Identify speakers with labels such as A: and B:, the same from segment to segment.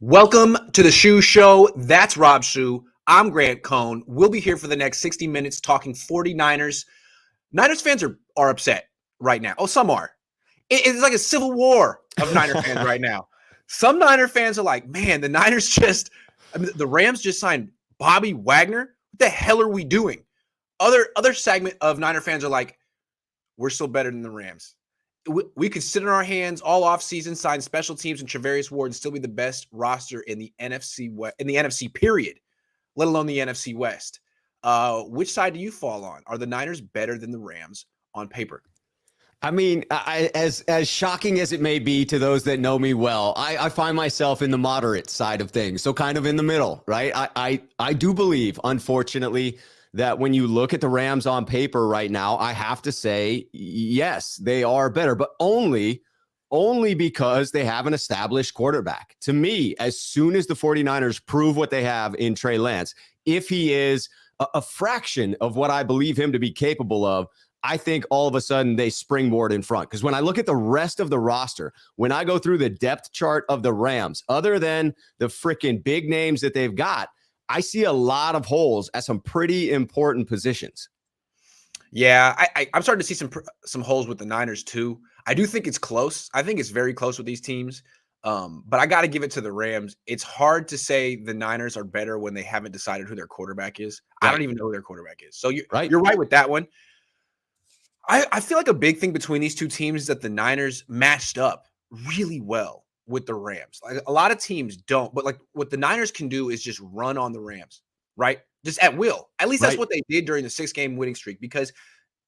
A: Welcome to the Schuh Show. That's Rob Schuh. I'm Grant Cohn. We'll be here for the next 60 minutes talking 49ers. Niners fans are upset right now. Oh, some are. It's like a civil war of Niner fans right now. Some Niner fans are like, man, the the Rams just signed Bobby Wagner. What the hell are we doing? Other segment of Niner fans are like, we're still better than the Rams. We could sit on our hands all offseason, sign special teams and Travarius Ward, and still be the best roster in the NFC period, let alone the NFC West. Which side do you fall on? Are the Niners better than the Rams on paper?
B: I mean, as shocking as it may be to those that know me well, I find myself in the moderate side of things, so kind of in the middle, right? I do believe, unfortunately, that when you look at the Rams on paper right now, I have to say, yes, they are better, but only because they have an established quarterback. To me, as soon as the 49ers prove what they have in Trey Lance, if he is a fraction of what I believe him to be capable of, I think all of a sudden they springboard in front. Because when I look at the rest of the roster, when I go through the depth chart of the Rams, other than the freaking big names that they've got, I see a lot of holes at some pretty important positions.
A: Yeah, I'm starting to see some holes with the Niners too. I do think it's close. I think it's very close with these teams. But I got to give it to the Rams. It's hard to say the Niners are better when they haven't decided who their quarterback is. Right. I don't even know who their quarterback is. So you're right with that one. I feel like a big thing between these two teams is that the Niners matched up really well with the Rams. Like a lot of teams don't, but like what the Niners can do is just run on the Rams, right? Just at will. At least that's what they did during the 6-game winning streak, because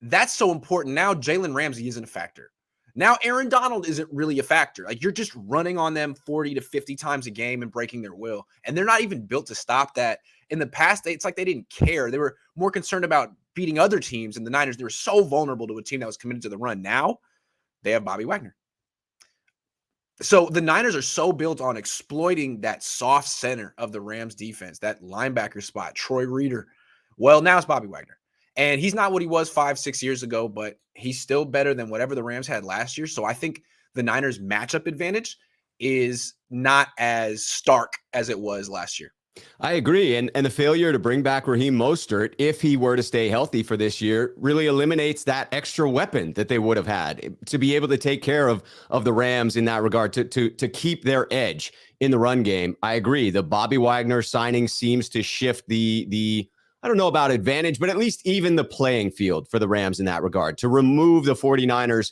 A: that's so important. Now Jalen Ramsey isn't a factor. Now Aaron Donald isn't really a factor. Like you're just running on them 40 to 50 times a game and breaking their will. And they're not even built to stop that. In the past, it's like they didn't care. They were more concerned about beating other teams, and the Niners, they were so vulnerable to a team that was committed to the run. Now they have Bobby Wagner. So the Niners are so built on exploiting that soft center of the Rams defense, that linebacker spot, Troy Reeder. Well, now it's Bobby Wagner. And he's not what he was 5-6 years ago, but he's still better than whatever the Rams had last year. So I think the Niners' matchup advantage is not as stark as it was last year.
B: I agree. And the failure to bring back Raheem Mostert, if he were to stay healthy for this year, really eliminates that extra weapon that they would have had to be able to take care of the Rams in that regard, to keep their edge in the run game. I agree. The Bobby Wagner signing seems to shift the I don't know about advantage, but at least even the playing field for the Rams in that regard, to remove the 49ers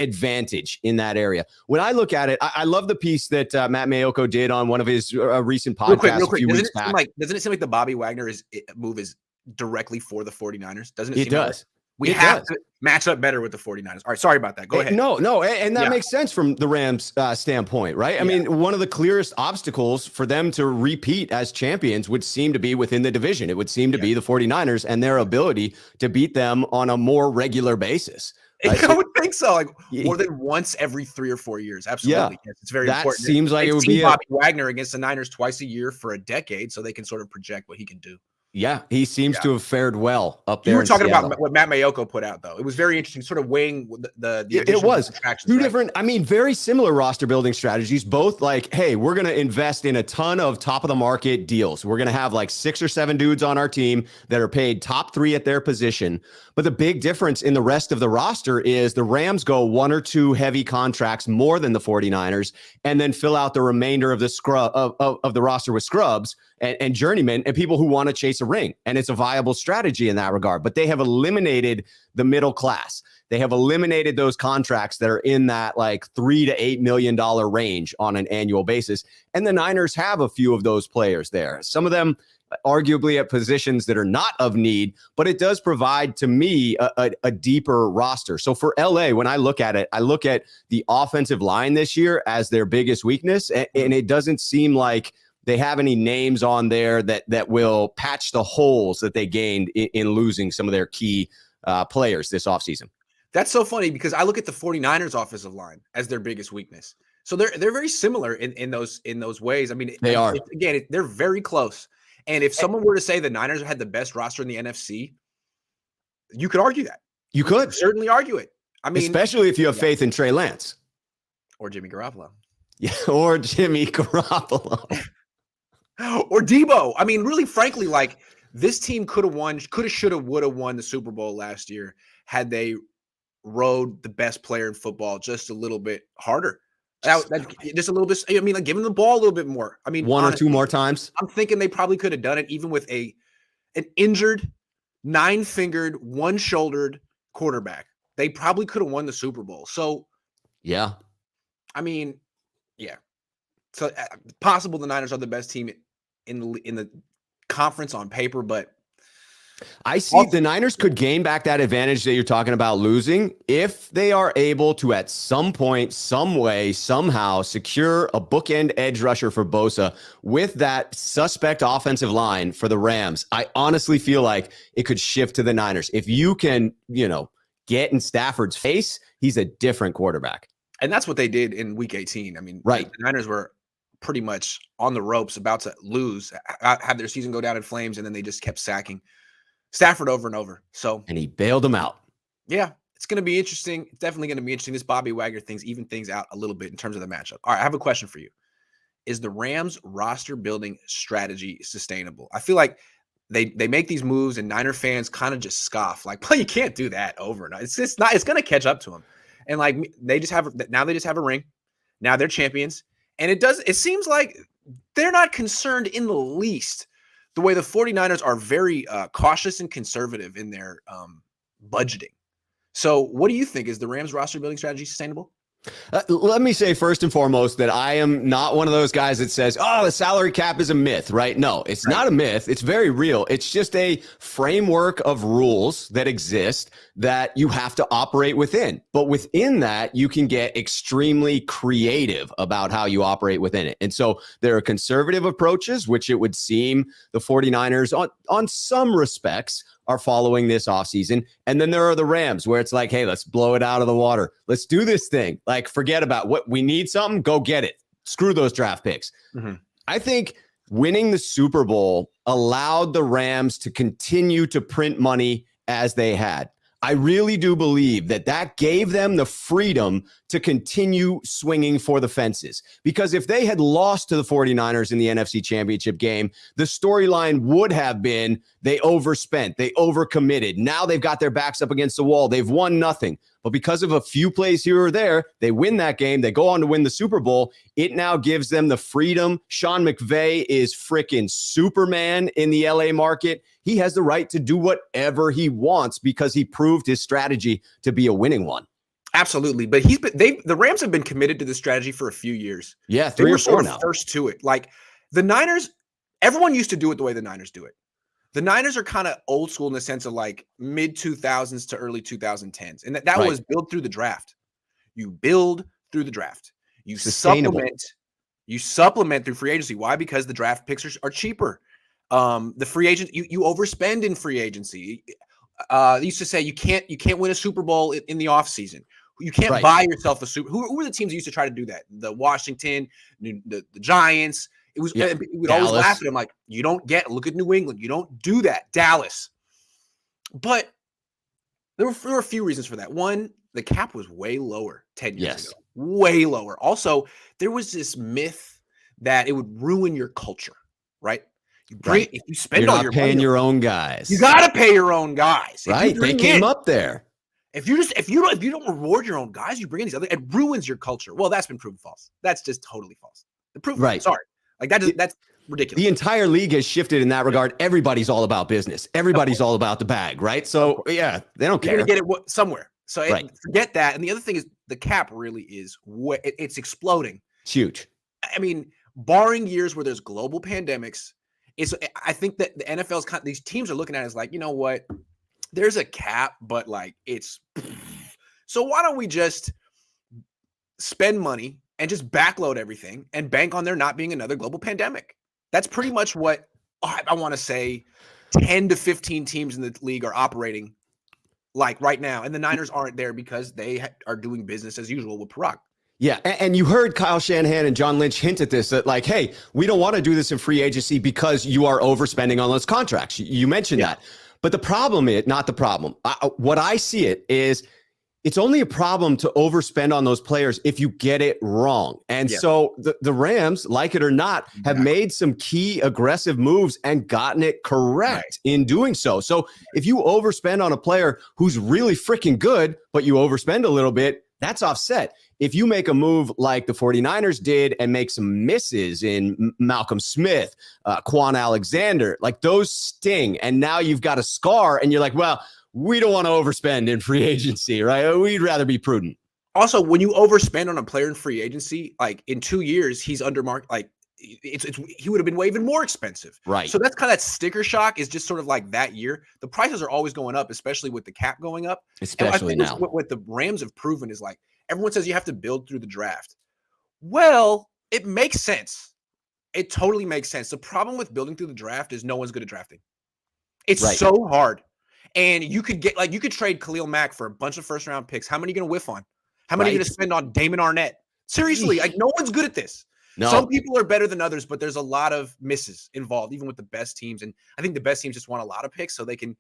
B: advantage in that area. When I look at it, I love the piece that Matt Mayoko did on one of his recent podcasts
A: real quick.
B: a few weeks back.
A: Doesn't it seem like the Bobby Wagner move is directly for the 49ers? Doesn't it?
B: It does.
A: We have to match up better with the 49ers. All right, sorry about that. Go ahead.
B: No, and that makes sense from the Rams' standpoint, right? I mean, one of the clearest obstacles for them to repeat as champions would seem to be within the division. It would seem to be the 49ers and their ability to beat them on a more regular basis.
A: Right? I would think so, like more than once every 3 or 4 years. Absolutely.
B: Yeah.
A: Yes, it's very important.
B: Seems like it would be
A: Bobby Wagner against the Niners twice a year for a decade, so they can sort of project what he can do.
B: Yeah, he seems to have fared well up there.
A: You were talking about what Matt Mayoko put out, though. It was very interesting, sort of weighing the
B: it was two different, I mean, very similar roster building strategies. Both like, hey, we're going to invest in a ton of top of the market deals. We're going to have like 6 or 7 dudes on our team that are paid top 3 at their position. But the big difference in the rest of the roster is the Rams go 1 or 2 heavy contracts more than the 49ers, and then fill out the remainder of the scrub of the roster with scrubs and journeymen and people who want to chase a ring. And it's a viable strategy in that regard. But they have eliminated the middle class. They have eliminated those contracts that are in that like $3 to $8 million range on an annual basis. And the Niners have a few of those players there. Some of them arguably at positions that are not of need, but it does provide to me a deeper roster. So for LA, when I look at it, I look at the offensive line this year as their biggest weakness. And it doesn't seem like they have any names on there that will patch the holes that they gained in losing some of their key players this offseason.
A: That's so funny because I look at the 49ers offensive line as their biggest weakness. So they're very similar in those ways. I mean,
B: they are.
A: Again, they're very close. And if someone were to say the Niners had the best roster in the NFC, you could argue that.
B: You could
A: certainly argue it. I mean,
B: especially if you have faith in Trey Lance
A: or Jimmy Garoppolo.
B: Yeah, or Jimmy Garoppolo.
A: Or Debo. I mean, really, frankly, like this team could have won, could have, should have, would have won the Super Bowl last year had they rode the best player in football just a little bit harder. Just a little bit. I mean, like giving the ball a little bit more. I mean,
B: One or two
A: honestly,
B: more times.
A: I'm thinking they probably could have done it even with an injured, nine-fingered, one-shouldered quarterback. They probably could have won the Super Bowl. So,
B: yeah,
A: I mean, yeah. So possible the Niners are the best team in the conference on paper, but
B: I see the Niners could gain back that advantage that you're talking about losing if they are able to, at some point, some way, somehow secure a bookend edge rusher for Bosa with that suspect offensive line for the Rams. I honestly feel like it could shift to the Niners. If you can, get in Stafford's face, he's a different quarterback.
A: And that's what they did in Week 18. I mean,
B: right.
A: The Niners were pretty much on the ropes, about to lose, have their season go down in flames, and then they just kept sacking Stafford over and over.
B: And he bailed him out.
A: Yeah, it's going to be interesting. It's definitely going to be interesting. This Bobby Wagner thing's even things out a little bit in terms of the matchup. All right, I have a question for you. Is the Rams roster building strategy sustainable? I feel like they make these moves and Niner fans kind of just scoff, like, well, you can't do that overnight. It's just not. It's going to catch up to them. And like they just have a ring. Now they're champions. And it seems like they're not concerned in the least the way the 49ers are very cautious and conservative in their budgeting. So what do you think? Is the Rams roster building strategy sustainable?
B: Let me say first and foremost that I am not one of those guys that says, oh, the salary cap is a myth, right? No, it's not a myth. It's very real. It's just a framework of rules that exist that you have to operate within. But within that, you can get extremely creative about how you operate within it. And so there are conservative approaches, which it would seem the 49ers on some respects are following this offseason. And then there are the Rams where it's like, hey, let's blow it out of the water. Let's do this thing. Like, forget about what we need something, go get it. Screw those draft picks. Mm-hmm. I think winning the Super Bowl allowed the Rams to continue to print money as they had. I really do believe that gave them the freedom to continue swinging for the fences. Because if they had lost to the 49ers in the NFC Championship game, the storyline would have been they overspent, they overcommitted. Now they've got their backs up against the wall. They've won nothing. But because of a few plays here or there, they win that game. They go on to win the Super Bowl. It now gives them the freedom. Sean McVay is freaking Superman in the LA market. He has the right to do whatever he wants because he proved his strategy to be a winning one.
A: Absolutely. But the Rams have been committed to this strategy for a few years.
B: Yeah, 3 or 4
A: now. First to it. Like the Niners, everyone used to do it the way the Niners do it. The Niners are kind of old school in the sense of like mid 2000s to early 2010s. And that was build through the draft. You build through the draft. You supplement through free agency. Why? Because the draft picks are cheaper. The free agent, you overspend in free agency. They used to say you can't win a Super Bowl in the offseason. You can't buy yourself a Super. Who were the teams that used to try to do that? The Washington, the Giants. It was we would always laugh at them like, you don't look at New England. You don't do that. Dallas. But there were a few reasons for that. One, the cap was way lower 10 years ago. Way lower. Also, there was this myth that it would ruin your culture, right? If you spend
B: You're
A: all
B: not
A: your
B: paying
A: money,
B: your own guys.
A: you got to pay your own guys.
B: Right? They came up there.
A: If you don't reward your own guys, you bring in these other, it ruins your culture. Well, that's been proven false. That's just totally false. The proof, sorry. Like that's ridiculous.
B: The entire league has shifted in that regard. Everybody's all about business. Everybody's all about the bag, right? So yeah, they don't care.
A: You're gonna get it somewhere. So forget that. And the other thing is the cap really is it's exploding.
B: It's huge.
A: I mean, barring years where there's global pandemics, I think that the NFL's these teams are looking at it as like, you know what? There's a cap, but like it's so why don't we just spend money and just backload everything and bank on there not being another global pandemic? That's pretty much what I want to say 10 to 15 teams in the league are operating like right now. And the Niners aren't there because they are doing business as usual with Parag.
B: Yeah, and you heard Kyle Shanahan and John Lynch hint at this, that like, hey, we don't want to do this in free agency because you are overspending on those contracts. You mentioned that. But the problem is, not the problem. What I see it is it's only a problem to overspend on those players if you get it wrong. And so the Rams, like it or not, have made some key aggressive moves and gotten it correct in doing so. So if you overspend on a player who's really freaking good, but you overspend a little bit, that's offset. If you make a move like the 49ers did and make some misses in Malcolm Smith, Quan Alexander, like those sting. And now you've got a scar and you're like, well, we don't want to overspend in free agency, right? We'd rather be prudent.
A: Also, when you overspend on a player in free agency, like in 2 years, he's under market. Like he would have been way even more expensive,
B: right?
A: So that's kind of that sticker shock is just sort of like that year. The prices are always going up, especially with the cap going up.
B: Especially now,
A: what the Rams have proven is like everyone says you have to build through the draft. Well, it makes sense. It totally makes sense. The problem with building through the draft is no one's good at drafting. It's so hard. And you could trade Khalil Mack for a bunch of first round picks. How many are you going to whiff on? How many are you going to spend on Damon Arnett? Seriously, like no one's good at this. No. Some people are better than others, but there's a lot of misses involved, even with the best teams. And I think the best teams just want a lot of picks so they can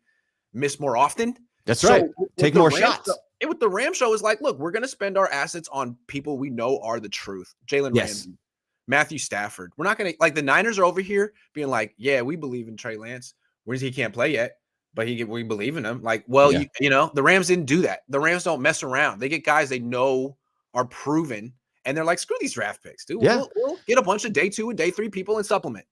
A: miss more often.
B: That's right. Take more shots.
A: With the Ram show is like, look, we're going to spend our assets on people we know are the truth. Jalen Ramsey, Matthew Stafford. We're not going to like the Niners are over here being like, yeah, we believe in Trey Lance. Whereas he can't play yet. But we believe in him. Like, well, you know, the Rams didn't do that. The Rams don't mess around. They get guys they know are proven, and they're like, screw these draft picks, dude. We'll get a bunch of day 2 and day 3 people and supplement.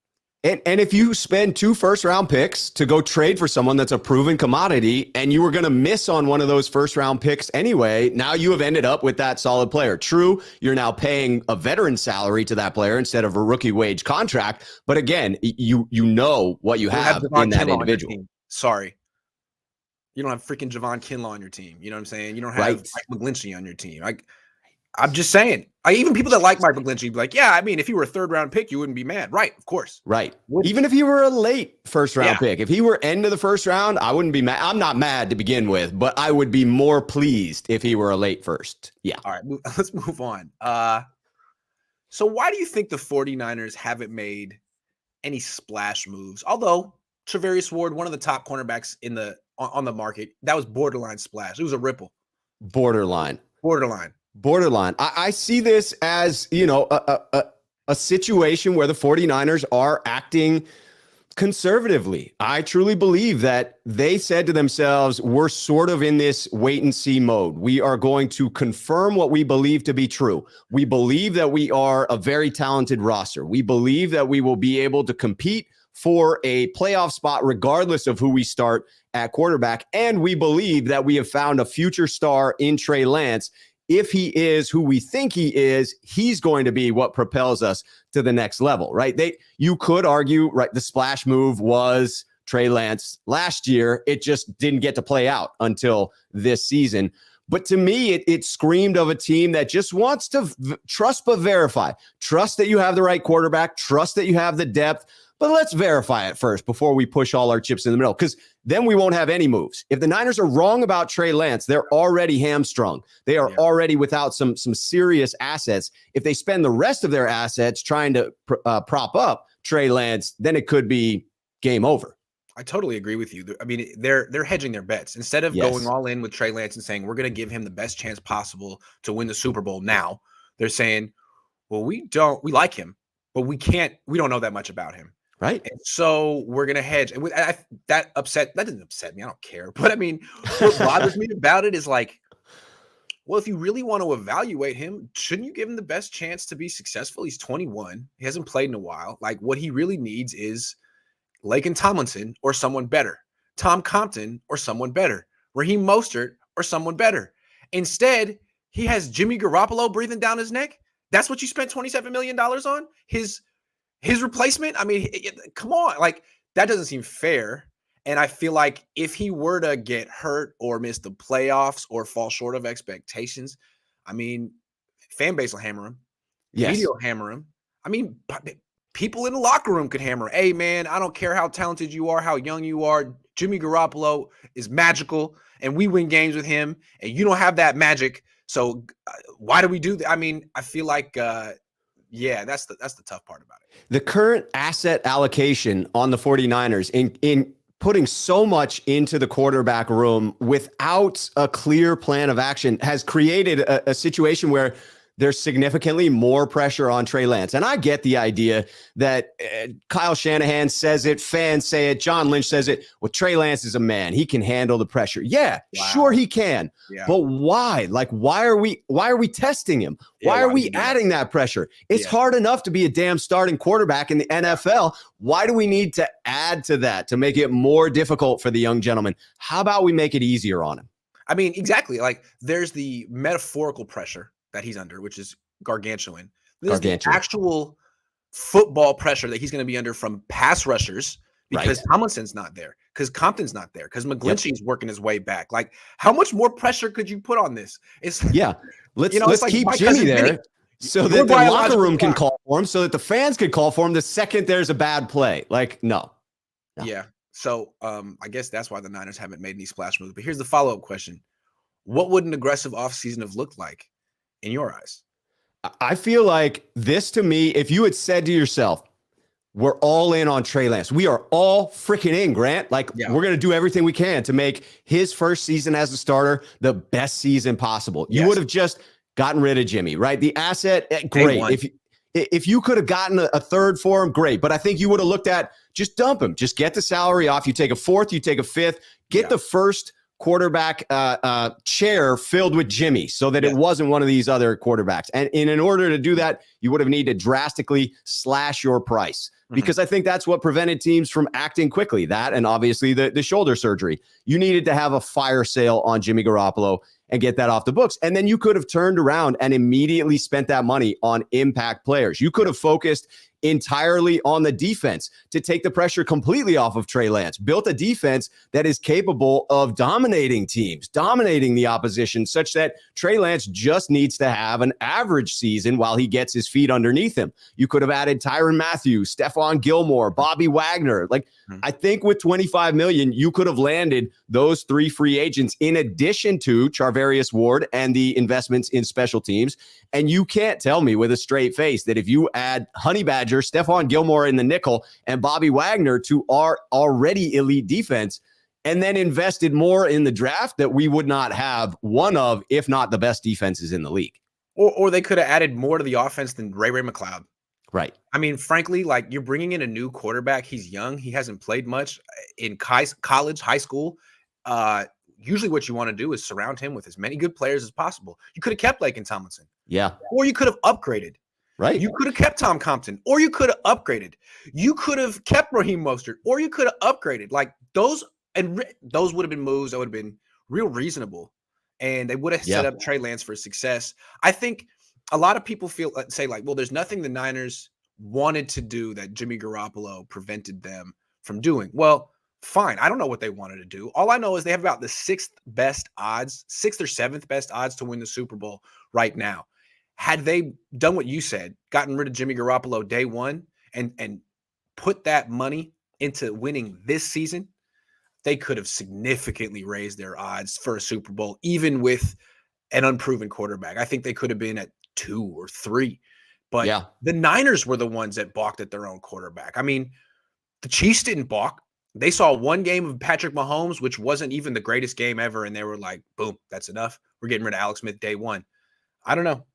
B: And if you spend 2 first-round picks to go trade for someone that's a proven commodity, and you were going to miss on one of those first-round picks anyway, now you have ended up with that solid player. True, you're now paying a veteran salary to that player instead of a rookie wage contract. But again, you know what you have in that individual.
A: Sorry. You don't have freaking Javon Kinlaw on your team. You know what I'm saying? You don't have Mike McGlinchey on your team. I'm just saying. Even people that like Mike McGlinchey be like, yeah, I mean, if you were a 3rd round pick, you wouldn't be mad. Right, of course.
B: Right. Even if he were a late first round pick, if he were end of the first round, I wouldn't be mad. I'm not mad to begin with, but I would be more pleased if he were a late first. Yeah.
A: All right, let's move on. So why do you think the 49ers haven't made any splash moves? Although Travarius Ward, one of the top cornerbacks on the market, that was borderline splash. It was a ripple.
B: Borderline. I see this as, you know, a situation where the 49ers are acting conservatively. I truly believe that they said to themselves, we're sort of in this wait and see mode. We are going to confirm what we believe to be true. We believe that we are a very talented roster. We believe that we will be able to compete for a playoff spot regardless of who we start at quarterback. And we believe that we have found a future star in Trey Lance. If he is who we think he is, he's going to be what propels us to the next level, right? You could argue, right, the splash move was Trey Lance last year. It just didn't get to play out until this season. But to me, it screamed of a team that just wants to trust but verify. Trust that you have the right quarterback. Trust that you have the depth. But let's verify it first before we push all our chips in the middle, because then we won't have any moves. If the Niners are wrong about Trey Lance, they're already hamstrung. They are already without some serious assets. If they spend the rest of their assets trying to prop up Trey Lance, then it could be game over.
A: I totally agree with you. I mean, they're hedging their bets. Instead of going all in with Trey Lance and saying, we're going to give him the best chance possible to win the Super Bowl now, they're saying, well, we like him, but we don't know that much about him.
B: Right.
A: And so we're going to hedge. And that didn't upset me. I don't care. But I mean, what bothers me about it is like, well, if you really want to evaluate him, shouldn't you give him the best chance to be successful? He's 21. He hasn't played in a while. Like what he really needs is Laken Tomlinson or someone better, Tom Compton or someone better, Raheem Mostert or someone better. Instead, he has Jimmy Garoppolo breathing down his neck. That's what you spent $27 million on? His replacement? I mean, come on. Like, that doesn't seem fair. And I feel like if he were to get hurt or miss the playoffs or fall short of expectations, I mean, fan base will hammer him.
B: Yes.
A: Media will hammer him. I mean, people in the locker room could hammer him. Hey, man, I don't care how talented you are, how young you are. Jimmy Garoppolo is magical, and we win games with him, and you don't have that magic. So why do we do that? I mean, I feel like that's the tough part about it.
B: The current asset allocation on the 49ers in putting so much into the quarterback room without a clear plan of action has created a situation where there's significantly more pressure on Trey Lance. And I get the idea that Kyle Shanahan says it, fans say it, John Lynch says it. Well, Trey Lance is a man. He can handle the pressure. Yeah, sure he can. Yeah. But why? Like, why are we testing him? Why are we adding that pressure? It's hard enough to be a damn starting quarterback in the NFL. Why do we need to add to that to make it more difficult for the young gentleman? How about we make it easier on him?
A: I mean, exactly. Like, there's the metaphorical pressure that he's under, which is gargantuan. There's the actual football pressure that he's going to be under from pass rushers because Tomlinson's not there, because Compton's not there, because McGlinchey's working his way back. Like, how much more pressure could you put on this? It's
B: let's like keep Jimmy there so that the locker room can call for him, so that the fans can call for him the second there's a bad play. Like, no.
A: Yeah. So I guess that's why the Niners haven't made any splash moves. But here's the follow-up question. What would an aggressive offseason have looked like in your eyes?
B: I feel like this, to me, if you had said to yourself, we're all in on Trey Lance, we are all freaking in, Grant. Like, we're going to do everything we can to make his first season as a starter the best season possible. You would have just gotten rid of Jimmy, right? The asset, great. If you could have gotten a third for him, great. But I think you would have looked at just dump him, just get the salary off. You take a fourth, you take a fifth, get the first quarterback chair filled with Jimmy so that it wasn't one of these other quarterbacks. And in order to do that, you would have needed to drastically slash your price, because I think that's what prevented teams from acting quickly. That, and obviously the shoulder surgery. You needed to have a fire sale on Jimmy Garoppolo and get that off the books. And then you could have turned around and immediately spent that money on impact players. You could have focused entirely on the defense to take the pressure completely off of Trey Lance, built a defense that is capable of dominating teams, dominating the opposition, such that Trey Lance just needs to have an average season while he gets his feet underneath him. You could have added Tyrann Mathieu, Stephon Gilmore, Bobby Wagner. Like, I think with $25 million, you could have landed those three free agents in addition to Charvarius Ward and the investments in special teams. And you can't tell me with a straight face that if you add Honey Badger, Stephon Gilmore in the nickel, and Bobby Wagner to our already elite defense, and then invested more in the draft, that we would not have one of, if not the best defenses in the league.
A: Or they could have added more to the offense than Ray McCloud.
B: Right.
A: I mean, frankly, like, you're bringing in a new quarterback. He's young. He hasn't played much in college, high school. Usually what you want to do is surround him with as many good players as possible. You could have kept Laken Tomlinson.
B: Yeah.
A: Or you could have upgraded.
B: Right.
A: You could have kept Tom Compton, or you could have upgraded. You could have kept Raheem Mostert, or you could have upgraded. Like, those would have been moves that would have been real reasonable, and they would have set up Trey Lance for success. I think a lot of people say like, well, there's nothing the Niners wanted to do that Jimmy Garoppolo prevented them from doing. Well, fine. I don't know what they wanted to do. All I know is they have about the sixth or seventh best odds to win the Super Bowl right now. Had they done what you said, gotten rid of Jimmy Garoppolo day one and put that money into winning this season, they could have significantly raised their odds for a Super Bowl, even with an unproven quarterback. I think they could have been at 2 or 3. But the Niners were the ones that balked at their own quarterback. I mean, the Chiefs didn't balk. They saw one game of Patrick Mahomes, which wasn't even the greatest game ever, and they were like, boom, that's enough. We're getting rid of Alex Smith day one. I don't know.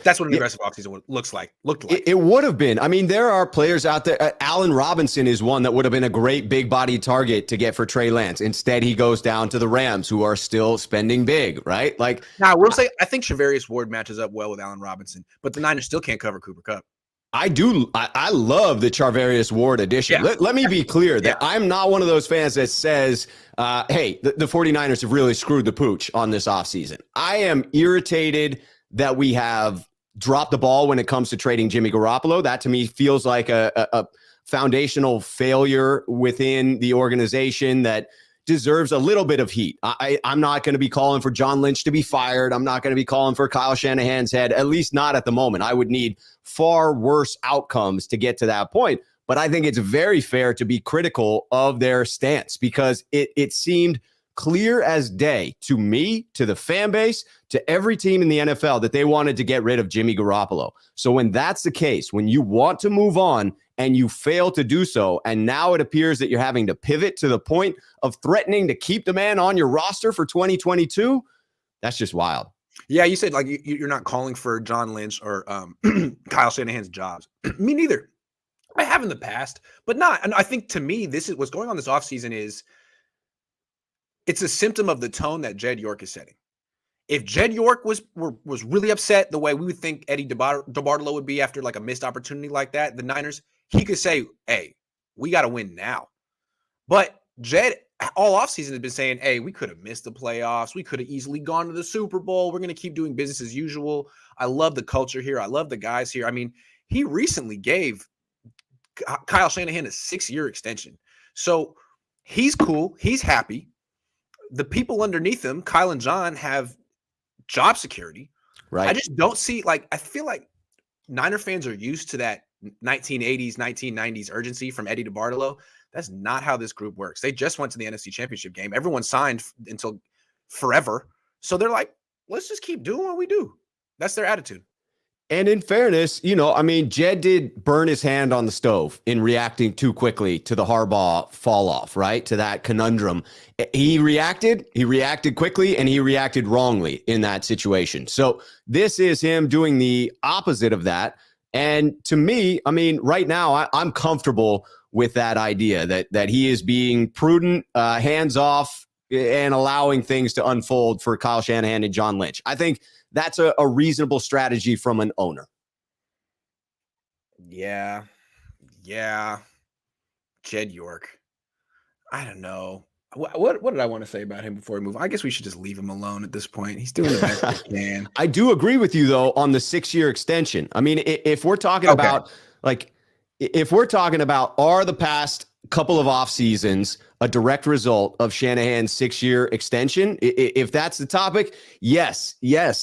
A: That's what an aggressive offseason looked like.
B: It would have been. I mean, there are players out there. Allen Robinson is one that would have been a great big body target to get for Trey Lance. Instead, he goes down to the Rams, who are still spending big, right? Like,
A: now, I will say, I think Charvarius Ward matches up well with Allen Robinson, but the Niners still can't cover Cooper Kupp.
B: I do. I love the Charvarius Ward addition. Let me be clear that I'm not one of those fans that says, hey, the 49ers have really screwed the pooch on this offseason. I am irritated that we have dropped the ball when it comes to trading Jimmy Garoppolo. That to me feels like a foundational failure within the organization that deserves a little bit of heat. I'm not going to be calling for John Lynch to be fired. I'm not going to be calling for Kyle Shanahan's head, at least not at the moment. I would need far worse outcomes to get to that point. But I think it's very fair to be critical of their stance, because it seemed clear as day to me, to the fan base, to every team in the NFL that they wanted to get rid of Jimmy Garoppolo. So when that's the case, when you want to move on and you fail to do so, and now it appears that you're having to pivot to the point of threatening to keep the man on your roster for 2022, that's just wild.
A: Yeah, you said like you're not calling for John Lynch or Kyle Shanahan's jobs. Me neither. I have in the past, but not. And I think to me, this is what's going on this offseason is it's a symptom of the tone that Jed York is setting. If Jed York was really upset the way we would think Eddie DeBartolo would be after like a missed opportunity like that, the Niners, he could say, hey, we got to win now. But Jed all offseason has been saying, hey, we could have missed the playoffs. We could have easily gone to the Super Bowl. We're going to keep doing business as usual. I love the culture here. I love the guys here. I mean, he recently gave Kyle Shanahan a 6-year extension. So he's cool. He's happy. The people underneath him, Kyle and John, have job security.
B: Right.
A: I just don't see, like, I feel like Niner fans are used to that 1980s, 1990s urgency from Eddie DeBartolo. That's not how this group works. They just went to the NFC Championship game. Everyone signed until forever. So they're like, let's just keep doing what we do. That's their attitude.
B: And in fairness, you know, I mean, Jed did burn his hand on the stove in reacting too quickly to the Harbaugh fall off, right? To that conundrum. He reacted quickly, and he reacted wrongly in that situation. So this is him doing the opposite of that. And to me, I mean, right now, I'm comfortable with that idea that he is being prudent, hands off, and allowing things to unfold for Kyle Shanahan and John Lynch. I think that's a reasonable strategy from an owner.
A: Yeah. Jed York. I don't know. What did I want to say about him before we move? I guess we should just leave him alone at this point. He's doing the best he can.
B: I do agree with you, though, on the 6-year extension. I mean, if we're talking about, like, if we're talking about are the past couple of off seasons a direct result of Shanahan's 6-year extension, if that's the topic, yes,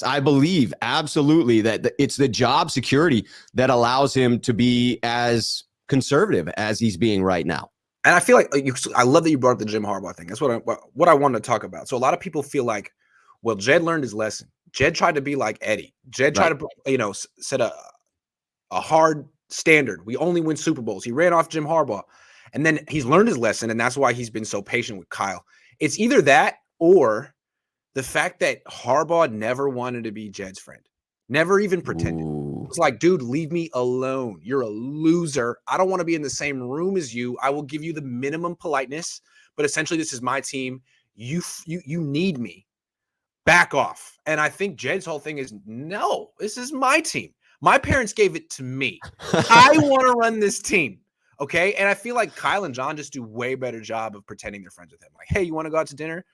B: I believe absolutely that it's the job security that allows him to be as conservative as he's being right now.
A: And I feel like I love that you brought up the Jim Harbaugh thing. That's what I wanted to talk about. So a lot of people feel like, well, Jed learned his lesson. Jed tried to be like Eddie. Jed tried to, set a hard standard. We only win Super Bowls. He ran off Jim Harbaugh. And then he's learned his lesson, and that's why he's been so patient with Kyle. It's either that or the fact that Harbaugh never wanted to be Jed's friend. Never even pretended.
B: Ooh.
A: It's like, dude, leave me alone. You're a loser. I don't want to be in the same room as you. I will give you the minimum politeness, but essentially this is my team. You need me. Back off. And I think Jed's whole thing is, no, this is my team. My parents gave it to me. I want to run this team. Okay. And I feel like Kyle and John just do way better job of pretending they're friends with him. Like, hey, you want to go out to dinner?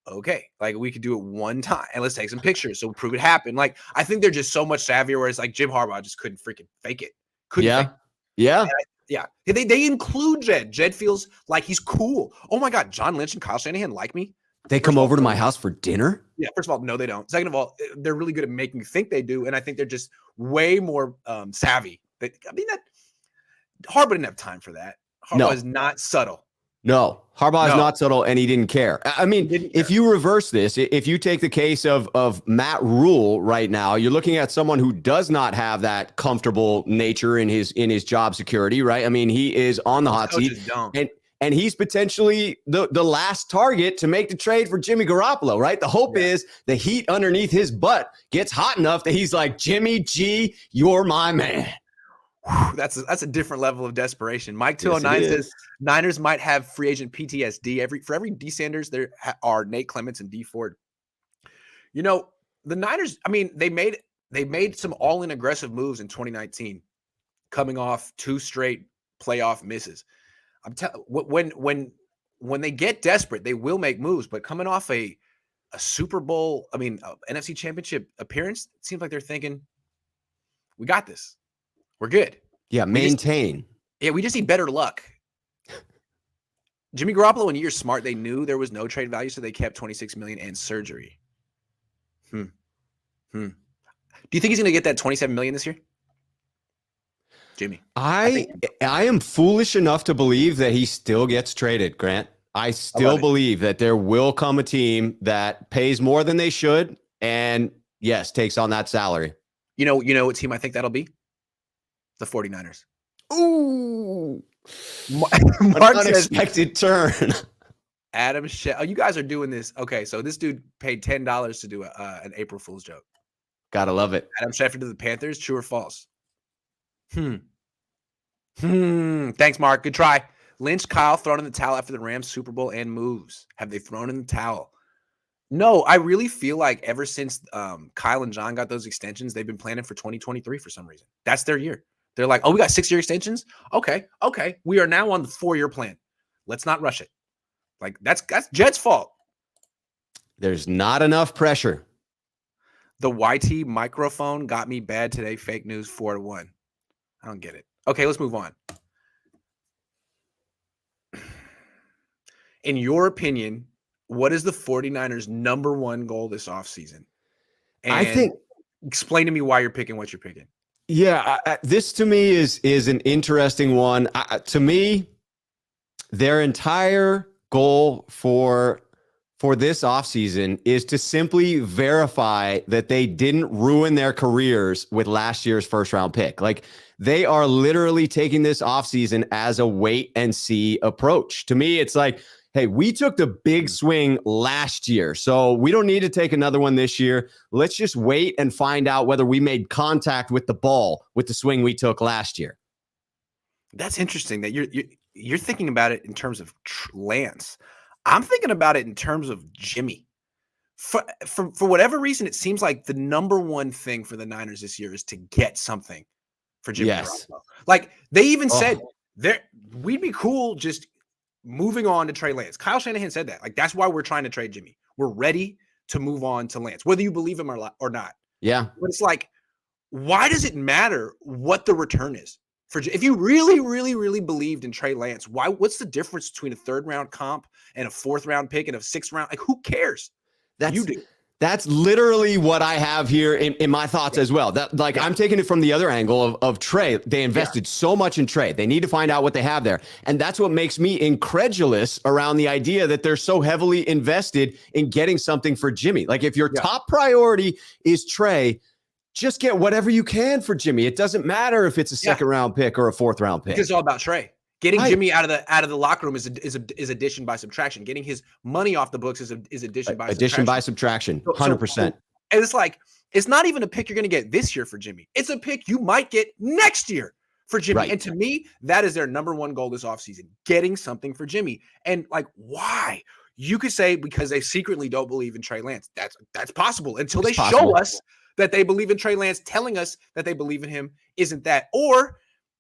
A: Okay. Like, we could do it one time and let's take some pictures. So prove it happened. Like, I think they're just so much savvier, whereas like Jim Harbaugh just couldn't freaking fake it.
B: Yeah.
A: They include Jed. Jed feels like he's cool. Oh my God. John Lynch and Kyle Shanahan like me.
B: They come over to my house for dinner?
A: Yeah. First of all, no, they don't. Second of all, they're really good at making you think they do. And I think they're just way more savvy. Harbaugh didn't have time for that. Harbaugh is not subtle.
B: No, Harbaugh is not subtle, and he didn't care. I mean, if you reverse this, if you take the case of Matt Rule right now, you're looking at someone who does not have that comfortable nature in his job security, right? I mean, he is on the hot seat, and he's potentially the last target to make the trade for Jimmy Garoppolo, right? The hope is the heat underneath his butt gets hot enough that he's like, Jimmy G, you're my man.
A: That's a different level of desperation. Mike 209 says Niners might have free agent PTSD. For every D Sanders, there are Nate Clements and D Ford. You know, the Niners, I mean, they made some all-in aggressive moves in 2019, coming off 2 straight playoff misses. I'm telling when they get desperate, they will make moves, but coming off a Super Bowl, NFC Championship appearance, it seems like they're thinking, we got this. We're good.
B: Yeah, maintain.
A: We just need better luck. Jimmy Garoppolo, when you're smart, they knew there was no trade value, so they kept $26 million and surgery. Do you think he's going to get that $27 million this year? Jimmy.
B: I am foolish enough to believe that he still gets traded, Grant. I still believe that there will come a team that pays more than they should and, yes, takes on that salary.
A: You know what team I think that'll be? The 49ers.
B: Ooh.
A: Mark
B: unexpected turn.
A: Adam oh, you guys are doing this. Okay, so this dude paid $10 to do an April Fool's joke.
B: Gotta love it.
A: Adam Schefter to the Panthers, true or false? Thanks, Mark. Good try. Lynch, Kyle thrown in the towel after the Rams Super Bowl and moves. Have they thrown in the towel? No, I really feel like ever since Kyle and John got those extensions, they've been planning for 2023 for some reason. That's their year. They're like, oh, we got 6-year extensions? Okay. We are now on the 4-year plan. Let's not rush it. Like, that's Jed's fault.
B: There's not enough pressure.
A: The YT microphone got me bad today. Fake news 4-1. I don't get it. Okay, let's move on. In your opinion, what is the 49ers' number one goal this offseason? And
B: I think,
A: explain to me why you're picking what you're picking.
B: Yeah, this to me is an interesting one. To me, their entire goal for this offseason is to simply verify that they didn't ruin their careers with last year's first-round pick. Like, they are literally taking this offseason as a wait-and-see approach. To me, it's like, hey, we took the big swing last year, so we don't need to take another one this year. Let's just wait and find out whether we made contact with the ball with the swing we took last year.
A: That's interesting that you're thinking about it in terms of Lance. I'm thinking about it in terms of Jimmy. For whatever reason, it seems like the number one thing for the Niners this year is to get something for Jimmy Garoppolo. Like, they even said we'd be cool just moving on to Trey Lance. Kyle Shanahan said that. Like, that's why we're trying to trade Jimmy. We're ready to move on to Lance, whether you believe him or not.
B: Yeah.
A: But it's like, why does it matter what the return is? If you really, really, really believed in Trey Lance, what's the difference between a 3rd-round comp and a 4th-round pick and a 6th-round? Like, who cares? You do.
B: That's literally what I have here in my thoughts as well. I'm taking it from the other angle of Trey. They invested so much in Trey. They need to find out what they have there. And that's what makes me incredulous around the idea that they're so heavily invested in getting something for Jimmy. Like, if your top priority is Trey, just get whatever you can for Jimmy. It doesn't matter if it's a 2nd-round pick or a 4th-round pick.
A: It's all about Trey. Getting Jimmy out of the locker room is addition by subtraction. Getting his money off the books is addition by subtraction.
B: Addition by subtraction, 100%.
A: And it's like, it's not even a pick you're going to get this year for Jimmy. It's a pick you might get next year for Jimmy. Right. And to me, that is their number one goal this offseason, getting something for Jimmy. And like, why? You could say because they secretly don't believe in Trey Lance. That's possible until they show us that they believe in Trey Lance. Telling us that they believe in him isn't that. Or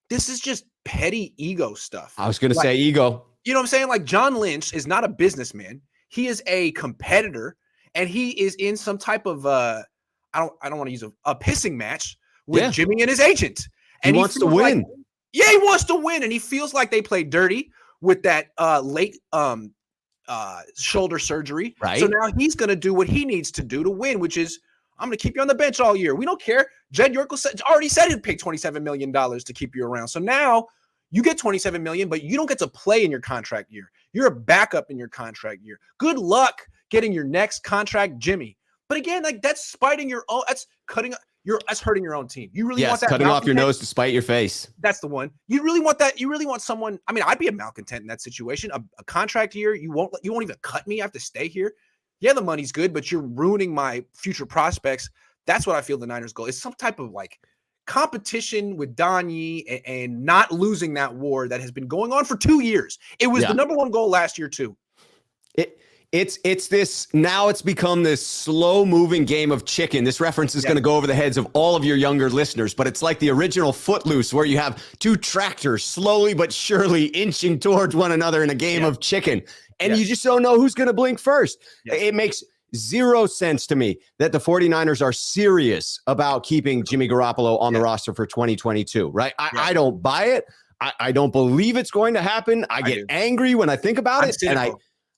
A: this is just petty ego stuff.
B: I was going to say ego.
A: You know what I'm saying? Like, John Lynch is not a businessman. He is a competitor, and he is in some type of I don't want to use a pissing match with Jimmy and his agent. And
B: he wants to win.
A: He wants to win, and he feels like they played dirty with that late shoulder surgery.
B: Right.
A: So now he's going to do what he needs to do to win, which is, I'm going to keep you on the bench all year. We don't care. Jed York already said he'd pay $27 million to keep you around. So now you get $27 million, but you don't get to play in your contract year. You're a backup in your contract year. Good luck getting your next contract, Jimmy. But again, like, that's spiting your own. That's that's hurting your own team. You really want that
B: cutting off your nose to spite your face.
A: That's the one. You really want that. You really want someone. I mean, I'd be a malcontent in that situation. A contract year. You won't even cut me. I have to stay here. Yeah, the money's good, but you're ruining my future prospects. That's what I feel the Niners' goal is, some type of like competition with Donnie and not losing that war that has been going on for 2 years. It was the number one goal last year too.
B: It's this, now it's become this slow moving game of chicken. This reference is going to go over the heads of all of your younger listeners, but it's like the original Footloose, where you have two tractors slowly but surely inching towards one another in a game of chicken. And you just don't know who's going to blink first. It makes zero sense to me that the 49ers are serious about keeping Jimmy Garoppolo on the roster for 2022, right? I don't buy it. I don't believe it's going to happen. I get angry when I think about it. And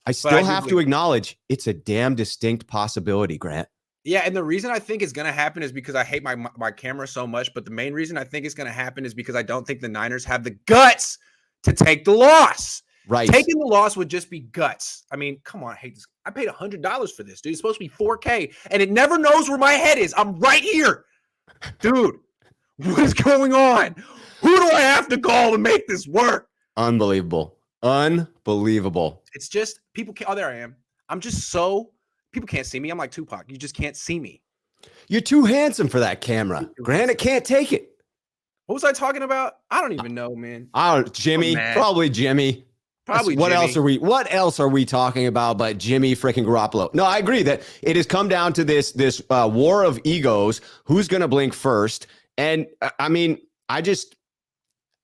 B: I still have to acknowledge it's a damn distinct possibility, Grant.
A: Yeah, and the reason I think it's going to happen is because I hate my camera so much. But the main reason I think it's going to happen is because I don't think the Niners have the guts to take the loss.
B: Right.
A: Taking the loss would just be guts. I mean, come on, I hate this. I paid $100 for this, dude. It's supposed to be 4K, and it never knows where my head is. I'm right here. Dude, what is going on? Who do I have to call to make this work?
B: Unbelievable.
A: It's just people can't. Oh, there I am. I'm just people can't see me. I'm like Tupac. You just can't see me.
B: You're too handsome for that camera. Granted, can't take it.
A: What was I talking about? I don't even know, man.
B: Jimmy. Probably Jimmy.
A: Probably
B: what
A: Jimmy.
B: What else are we talking about but Jimmy freaking Garoppolo? No, I agree that it has come down to this war of egos. Who's going to blink first? And I mean,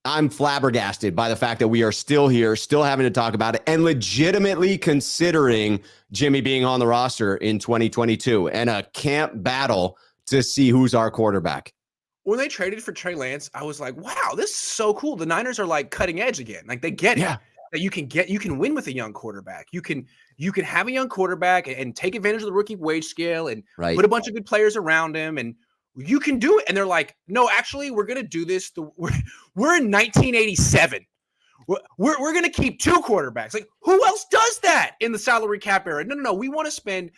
B: I'm flabbergasted by the fact that we are still here, still having to talk about it, and legitimately considering Jimmy being on the roster in 2022 and a camp battle to see who's our quarterback.
A: When they traded for Trey Lance, I was like, wow, this is so cool. The Niners are like cutting edge again. Like they get it. That you can win with a young quarterback. You can have a young quarterback and take advantage of the rookie wage scale and put a bunch of good players around him, and you can do it. And they're like, no, actually, we're gonna do this. We're in 1987. We're gonna keep two quarterbacks. Like, who else does that in the salary cap era? No. We want to spend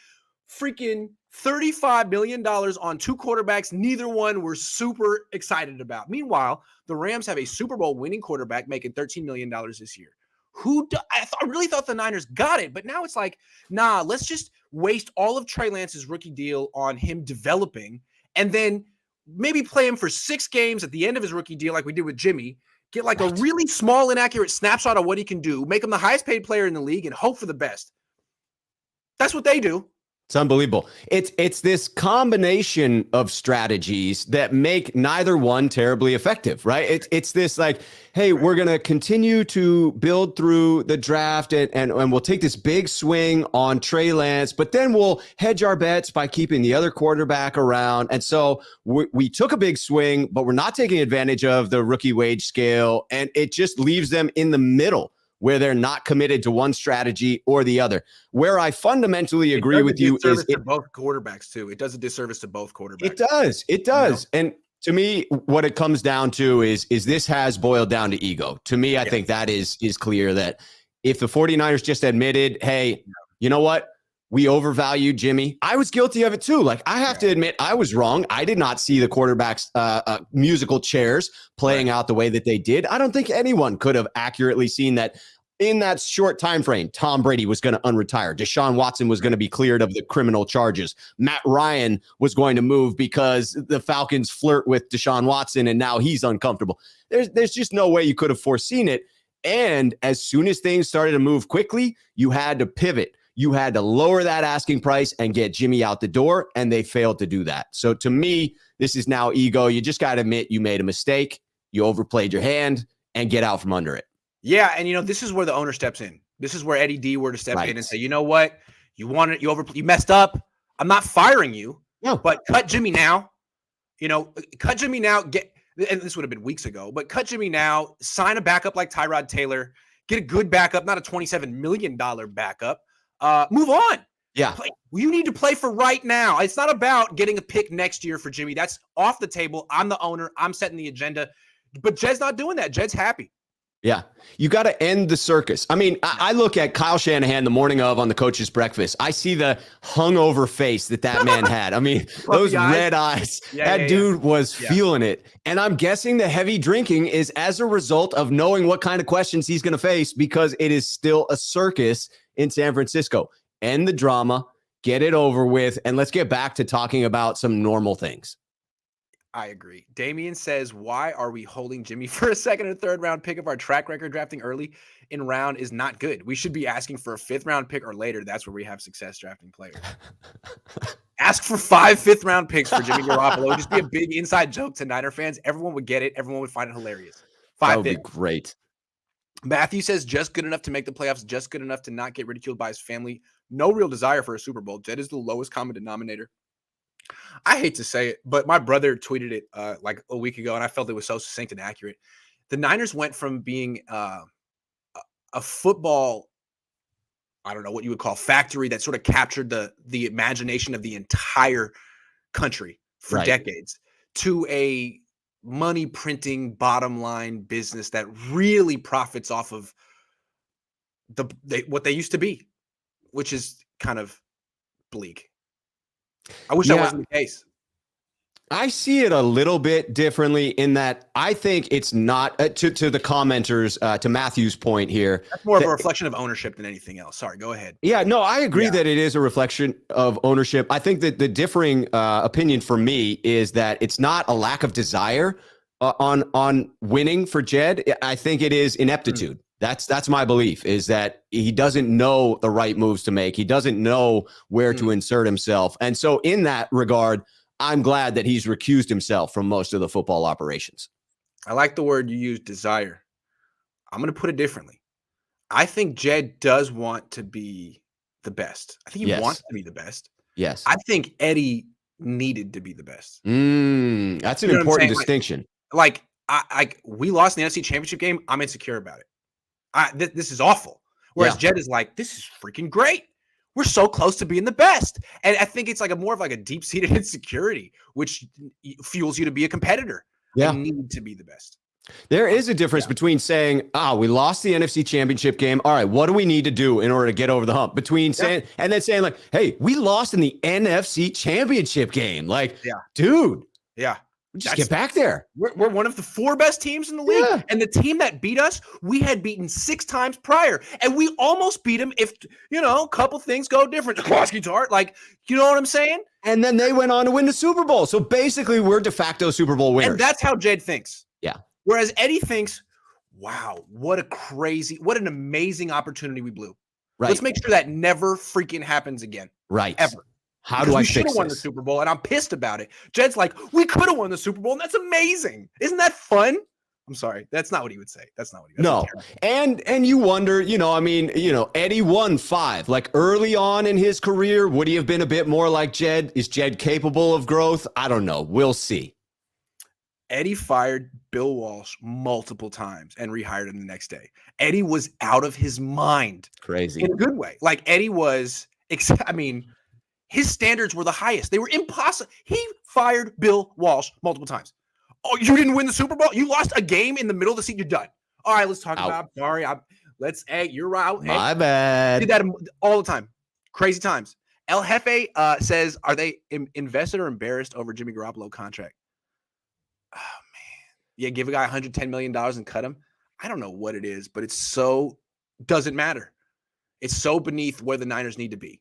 A: freaking $35 million on two quarterbacks. Neither one we're super excited about. Meanwhile, the Rams have a Super Bowl winning quarterback making $13 million this year. I really thought the Niners got it, but now it's like, nah, let's just waste all of Trey Lance's rookie deal on him developing and then maybe play him for 6 games at the end of his rookie deal like we did with Jimmy, get like a really small, inaccurate snapshot of what he can do, make him the highest paid player in the league, and hope for the best. That's what they do.
B: It's unbelievable. It's this combination of strategies that make neither one terribly effective, right? It's this like, hey, we're going to continue to build through the draft and we'll take this big swing on Trey Lance, but then we'll hedge our bets by keeping the other quarterback around. And so we took a big swing, but we're not taking advantage of the rookie wage scale. And it just leaves them in the middle where they're not committed to one strategy or the other. Where I fundamentally agree with you is
A: both quarterbacks too. It does a disservice to both quarterbacks.
B: It does. You know? And to me, what it comes down to is this has boiled down to ego. To me, I think that is clear that if the 49ers just admitted, hey, you know what? We overvalued Jimmy. I was guilty of it too. Like, I have to admit, I was wrong. I did not see the quarterback's musical chairs playing out the way that they did. I don't think anyone could have accurately seen that in that short time frame. Tom Brady was going to unretire. Deshaun Watson was going to be cleared of the criminal charges. Matt Ryan was going to move because the Falcons flirt with Deshaun Watson and now he's uncomfortable. There's just no way you could have foreseen it. And as soon as things started to move quickly, you had to pivot. You had to lower that asking price and get Jimmy out the door, and they failed to do that. So to me, this is now ego. You just got to admit you made a mistake, you overplayed your hand, and get out from under it.
A: Yeah, and this is where the owner steps in. This is where Eddie D were to step in and say, you know what? You wanted, you messed up. I'm not firing you, but cut Jimmy now. Cut Jimmy now. And this would have been weeks ago, but cut Jimmy now. Sign a backup like Tyrod Taylor. Get a good backup, not a $27 million backup. Move on.
B: Yeah.
A: You need to play for right now. It's not about getting a pick next year for Jimmy. That's off the table. I'm the owner. I'm setting the agenda. But Jed's not doing that. Jed's happy.
B: Yeah. You got to end the circus. I mean, I look at Kyle Shanahan the morning of on the coach's breakfast. I see the hungover face that man had. I mean, those red eyes. That dude was feeling it. And I'm guessing the heavy drinking is as a result of knowing what kind of questions he's going to face, because it is still a circus in San Francisco. End the drama, get it over with, and let's get back to talking about some normal things.
A: I agree. Damian says, why are we holding Jimmy for a second or third round pick if our track record drafting early in round is not good? We should be asking for a 5th round pick or later. That's where we have success drafting players. Ask for 5 5th round picks for Jimmy Garoppolo. It would just be a big inside joke to Niner fans. Everyone would get it. Everyone would find it hilarious. 5
B: That would be great.
A: Matthew says, just good enough to make the playoffs, just good enough to not get ridiculed by his family. No real desire for a Super Bowl. Jed is the lowest common denominator. I hate to say it, but my brother tweeted it like a week ago, and I felt it was so succinct and accurate. The Niners went from being a football, I don't know what you would call factory that sort of captured the imagination of the entire country for decades, to a money printing bottom line business that really profits off of what they used to be, which is kind of bleak. I wish that wasn't the case.
B: I see it a little bit differently in that I think it's not to the commenters, to Matthew's point here.
A: That's more of a reflection of ownership than anything else. Sorry, go ahead.
B: Yeah, no, I agree that it is a reflection of ownership. I think that the differing opinion for me is that it's not a lack of desire on winning for Jed. I think it is ineptitude. That's my belief, is that he doesn't know the right moves to make. He doesn't know where to insert himself. And so in that regard, I'm glad that he's recused himself from most of the football operations.
A: I like the word you used, desire. I'm going to put it differently. I think Jed does want to be the best. I think he wants to be the best.
B: Yes.
A: I think Eddie needed to be the best.
B: That's an important distinction.
A: Like we lost the NFC Championship game. I'm insecure about it. This is awful. Whereas Jed is like, this is freaking great. We're so close to being the best. And I think it's like more of a deep-seated insecurity, which fuels you to be a competitor.
B: Yeah.
A: I need to be the best.
B: There is a difference between saying, we lost the NFC Championship game. All right, what do we need to do in order to get over the hump? Between saying, and then saying like, hey, we lost in the NFC Championship game. Like, dude.
A: Yeah.
B: Just get back there.
A: We're one of the 4 best teams in the league. Yeah. And the team that beat us, we had beaten 6 times prior. And we almost beat them if, a couple things go different. Like, you know what I'm saying?
B: And then they went on to win the Super Bowl. So basically, we're de facto Super Bowl winners.
A: And that's how Jed thinks.
B: Yeah.
A: Whereas Eddie thinks, wow, what an amazing opportunity we blew. Right. Let's make sure that never freaking happens again.
B: Right.
A: Ever.
B: How do I fix this? We should have
A: won the Super Bowl, and I'm pissed about it. Jed's like, we could have won the Super Bowl, and that's amazing. Isn't that fun? I'm sorry. That's not what he would say. That's not what he would say.
B: No. And you wonder, Eddie won 5. Like early on in his career, would he have been a bit more like Jed? Is Jed capable of growth? I don't know. We'll see.
A: Eddie fired Bill Walsh multiple times and rehired him the next day. Eddie was out of his mind.
B: Crazy.
A: In a good way. Like Eddie was, his standards were the highest. They were impossible. He fired Bill Walsh multiple times. Oh, you didn't win the Super Bowl? You lost a game in the middle of the season. You're done. All right, let's talk about. Sorry, you're out.
B: My bad.
A: Did that all the time. Crazy times. El Jefe says, are they invested or embarrassed over Jimmy Garoppolo contract? Oh man, yeah. Give a guy $110 million and cut him. I don't know what it is, but doesn't matter. It's so beneath where the Niners need to be.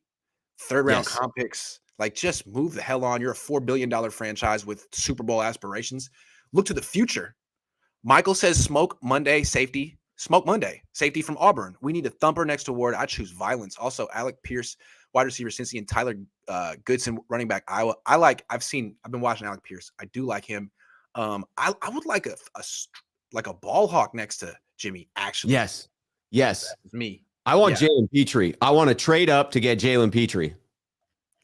A: 3rd round comp picks, like just move the hell on. You're a $4 billion franchise with Super Bowl aspirations. Look to the future. Michael says smoke Monday safety from Auburn. We need a thumper next to Ward. I choose violence. Also, Alec Pierce, wide receiver Cincy, and Tyler Goodson, running back Iowa. I've been watching Alec Pierce. I do like him. I would like a ball hawk next to Jimmy, actually.
B: Yes.
A: That's me.
B: I want Jalen Petrie. I want to trade up to get Jalen Petrie.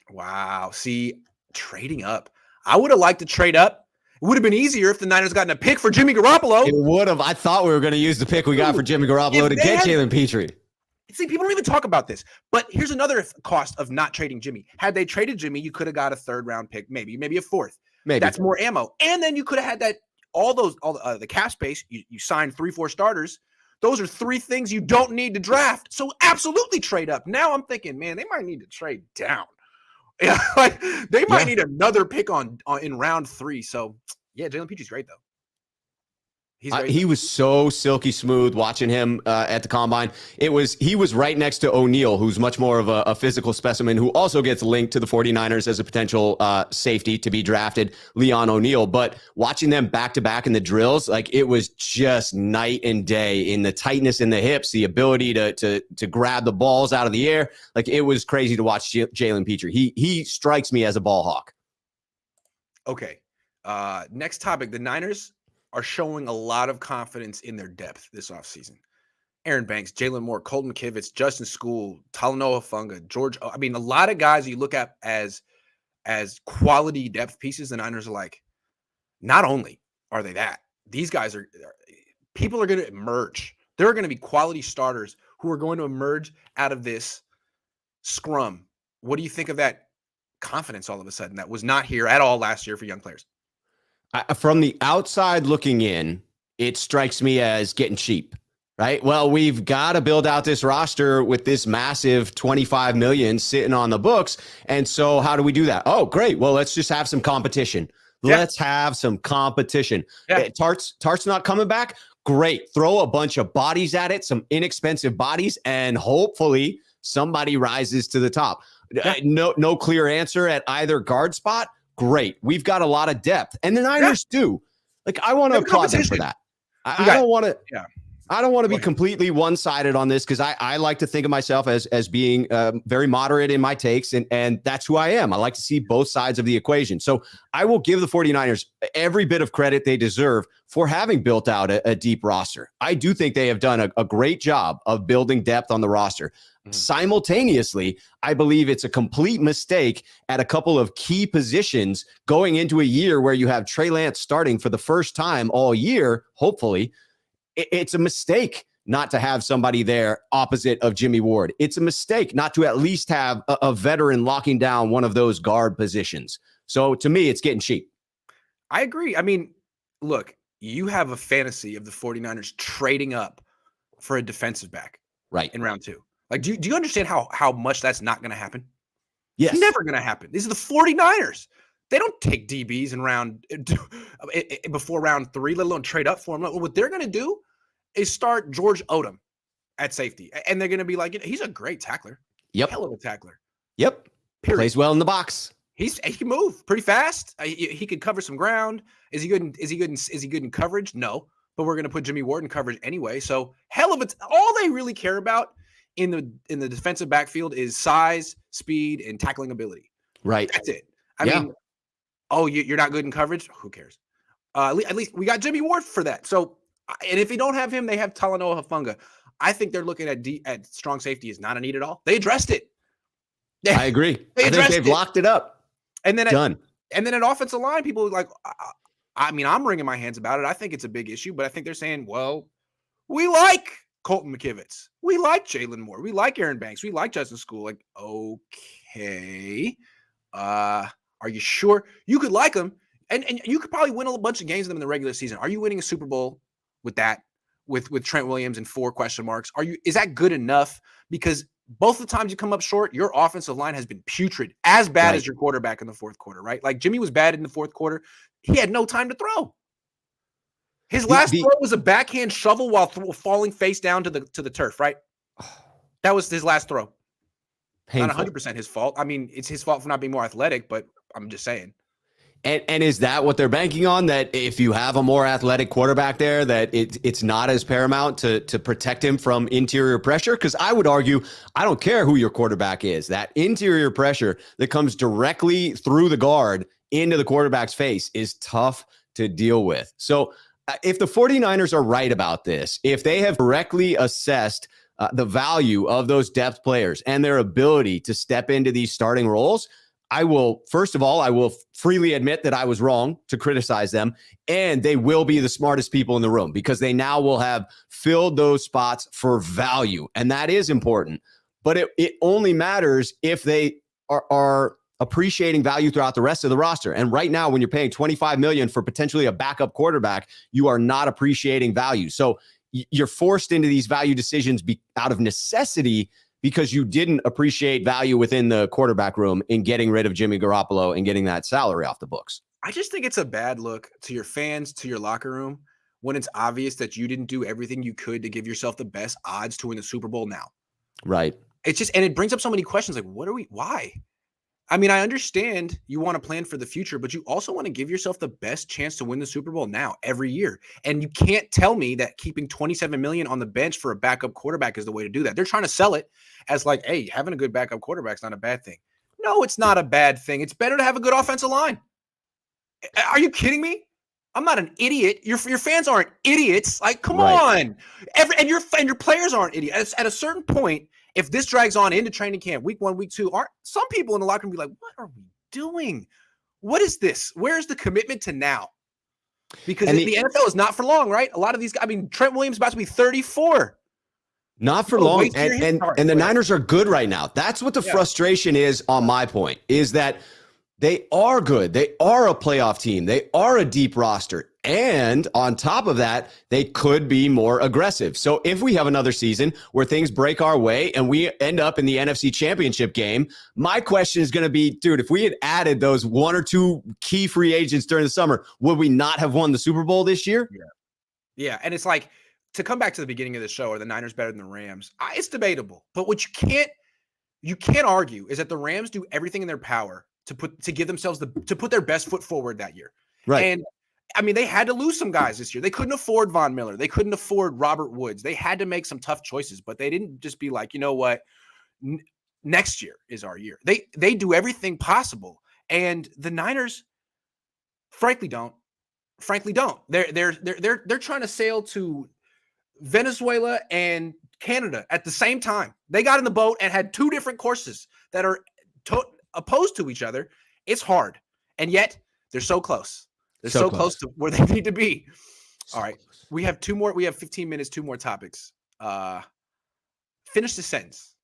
A: Wow. See, trading up. I would have liked to trade up. It would have been easier if the Niners gotten a pick for Jimmy Garoppolo.
B: It would have. I thought we were going to use the pick we got for Jimmy Garoppolo to get Jalen Petrie.
A: See, people don't even talk about this. But here's another cost of not trading Jimmy. Had they traded Jimmy, you could have got a 3rd round pick, maybe a 4th.
B: Maybe
A: that's more ammo. And then you could have had all the cap space. You signed 3-4 starters. Those are 3 things you don't need to draft. So absolutely trade up. Now I'm thinking, man, they might need to trade down. Yeah, like they might need another pick in round 3. So yeah, Jalen Petrie's great though.
B: He was so silky smooth watching him at the combine. He was right next to O'Neal, who's much more of a physical specimen, who also gets linked to the 49ers as a potential safety to be drafted, Leon O'Neal. But watching them back to back in the drills, like it was just night and day in the tightness in the hips, the ability to grab the balls out of the air. Like it was crazy to watch Jalen Petrie. He strikes me as a ball hawk.
A: Okay. Next topic, the Niners are showing a lot of confidence in their depth this offseason. Aaron Banks, Jalen Moore, Colton Kivitz, Justin School, Talanoa Funga, George. A lot of guys you look at as quality depth pieces. The Niners are like, not only are they that, these guys people are going to emerge. There are going to be quality starters who are going to emerge out of this scrum. What do you think of that confidence all of a sudden that was not here at all last year for young players?
B: From the outside looking in, it strikes me as getting cheap, right? Well, we've got to build out this roster with this massive 25 million sitting on the books. And so how do we do that? Oh, great. Well, let's just have some competition.
A: Yeah.
B: Let's have some competition.
A: Yeah.
B: Tart's not coming back. Great. Throw a bunch of bodies at it, some inexpensive bodies, and hopefully somebody rises to the top.
A: Yeah.
B: No clear answer at either guard spot. Great. We've got a lot of depth. And the Niners do. Like, I want to applaud them for that. I don't want to.
A: Yeah.
B: I don't want to be completely one-sided on this because I like to think of myself as being very moderate in my takes, and that's who I am. I like to see both sides of the equation. So I will give the 49ers every bit of credit they deserve for having built out a deep roster. I do think they have done a great job of building depth on the roster. Mm-hmm. Simultaneously, I believe it's a complete mistake at a couple of key positions going into a year where you have Trey Lance starting for the first time all year, hopefully. It's a mistake not to have somebody there opposite of Jimmy Ward. It's a mistake not to at least have a veteran locking down one of those guard positions. So to me, it's getting cheap.
A: I agree. I mean, look, you have a fantasy of the 49ers trading up for a defensive back in round 2. Like, do you understand how much that's not going to happen?
B: Yes.
A: It's never going to happen. These are the 49ers. They don't take DBs before round 3, let alone trade up for them. What they're going to do is start George Odom at safety. And they're going to be like, he's a great tackler.
B: Yep.
A: Hell of a tackler.
B: Yep.
A: Period.
B: Plays well in the box.
A: He can move pretty fast. He could cover some ground. Is he good in coverage? No. But we're going to put Jimmy Ward in coverage anyway. So hell of it. All they really care about in the defensive backfield is size, speed, and tackling ability.
B: Right.
A: That's it. I mean, you're not good in coverage? Who cares? At least we got Jimmy Ward for that. So, and if you don't have him, they have Talanoa Hufanga. I think they're looking at strong safety is not a need at all. They addressed it.
B: I agree. I think they've locked it up.
A: And then
B: done.
A: And then at offensive line, people are like, I mean, I'm wringing my hands about it. I think it's a big issue, but I think they're saying, well, we like Colton McKivitz. We like Jalen Moore. We like Aaron Banks. We like Justin School. Like, okay. Are you sure? You could like them, and you could probably win a bunch of games with them in the regular season. Are you winning a Super Bowl with that? With Trent Williams and 4 question marks? Is that good enough? Because both the times you come up short, your offensive line has been putrid, as bad as your quarterback in the fourth quarter, right? Like Jimmy was bad in the fourth quarter. He had no time to throw. His last throw was a backhand shovel while falling face down to the turf, right? That was his last throw. Painful. Not 100% his fault. I mean, it's his fault for not being more athletic, but I'm just saying.
B: And is that what they're banking on? That if you have a more athletic quarterback there, that it's not as paramount to protect him from interior pressure? Because I would argue, I don't care who your quarterback is. That interior pressure that comes directly through the guard into the quarterback's face is tough to deal with. So if the 49ers are right about this, if they have correctly assessed the value of those depth players and their ability to step into these starting roles, I will freely admit that I was wrong to criticize them, and they will be the smartest people in the room because they now will have filled those spots for value. And that is important, but it only matters if they are appreciating value throughout the rest of the roster. And right now, when you're paying $25 million for potentially a backup quarterback, you are not appreciating value. So you're forced into these value decisions out of necessity because you didn't appreciate value within the quarterback room in getting rid of Jimmy Garoppolo and getting that salary off the books.
A: I just think it's a bad look to your fans, to your locker room, when it's obvious that you didn't do everything you could to give yourself the best odds to win the Super Bowl now.
B: Right.
A: It's just, and it brings up so many questions like, why? I mean, I understand you want to plan for the future, but you also want to give yourself the best chance to win the Super Bowl now every year. And you can't tell me that keeping $27 million on the bench for a backup quarterback is the way to do that. They're trying to sell it as like, hey, having a good backup quarterback is not a bad thing. No, it's not a bad thing. It's better to have a good offensive line. Are you kidding me? I'm not an idiot. Your fans aren't idiots. Like, come on. And your players aren't idiots. At a certain point, if this drags on into training camp, week 1, week 2, aren't some people in the locker room be like, what are we doing? What is this? Where's the commitment to now? Because the NFL is not for long, right? A lot of these guys, I mean, Trent Williams is about to be 34.
B: Not for long. And the Niners are good right now. That's what the frustration is on my point, is that they are good. They are a playoff team. They are a deep roster. And on top of that, they could be more aggressive. So if we have another season where things break our way and we end up in the NFC Championship game, my question is going to be, dude, if we had added those one or two key free agents during the summer, would we not have won the Super Bowl this year?
A: Yeah. Yeah. And it's like, to come back to the beginning of the show, are the Niners better than the Rams? It's debatable. But what you can't argue is that the Rams do everything in their power to give themselves to put their best foot forward that year.
B: Right.
A: And I mean, they had to lose some guys this year. They couldn't afford Von Miller. They couldn't afford Robert Woods. They had to make some tough choices, but they didn't just be like, you know what, next year is our year. They do everything possible, and the Niners, frankly, don't. They're trying to sail to Venezuela and Canada at the same time. They got in the boat and had two different courses that are opposed to each other. It's hard, and yet they're so close. They're so close to where they need to be. All right. We have 15 minutes, two more topics. Finish the sentence.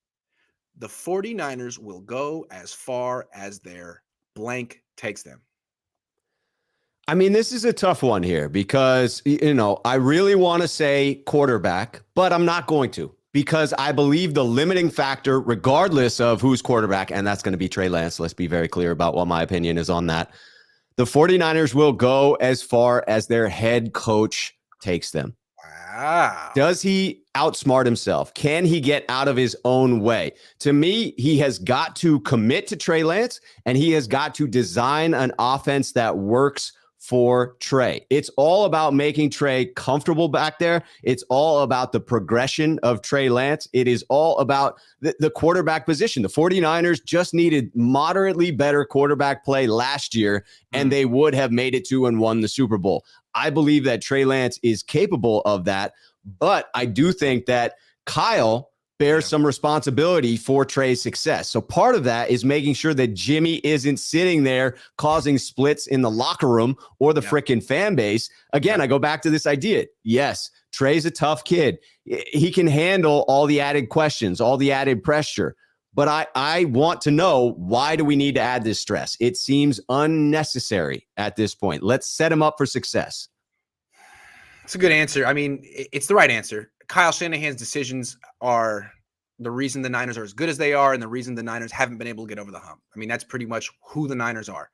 A: The 49ers will go as far as their blank takes them.
B: I mean, this is a tough one here because, I really want to say quarterback, but I'm not going to, because I believe the limiting factor, regardless of who's quarterback, and that's going to be Trey Lance. Let's be very clear about what my opinion is on that. The 49ers will go as far as their head coach takes them.
A: Wow.
B: Does he outsmart himself? Can he get out of his own way? To me, he has got to commit to Trey Lance, and he has got to design an offense that works for Trey. It's all about making Trey comfortable back there. It's all about the progression of Trey Lance. It is all about the quarterback position. The 49ers just needed moderately better quarterback play last year, and they would have made it to and won the Super Bowl. I believe that Trey Lance is capable of that, but I do think that Kyle bears some responsibility for Trey's success. So part of that is making sure that Jimmy isn't sitting there causing splits in the locker room or the freaking fan base. Again, I go back to this idea. Yes, Trey's a tough kid. He can handle all the added questions, all the added pressure. But I want to know, why do we need to add this stress? It seems unnecessary at this point. Let's set him up for success.
A: It's a good answer. I mean, it's the right answer. Kyle Shanahan's decisions are the reason the Niners are as good as they are and the reason the Niners haven't been able to get over the hump. I mean, that's pretty much who the Niners are.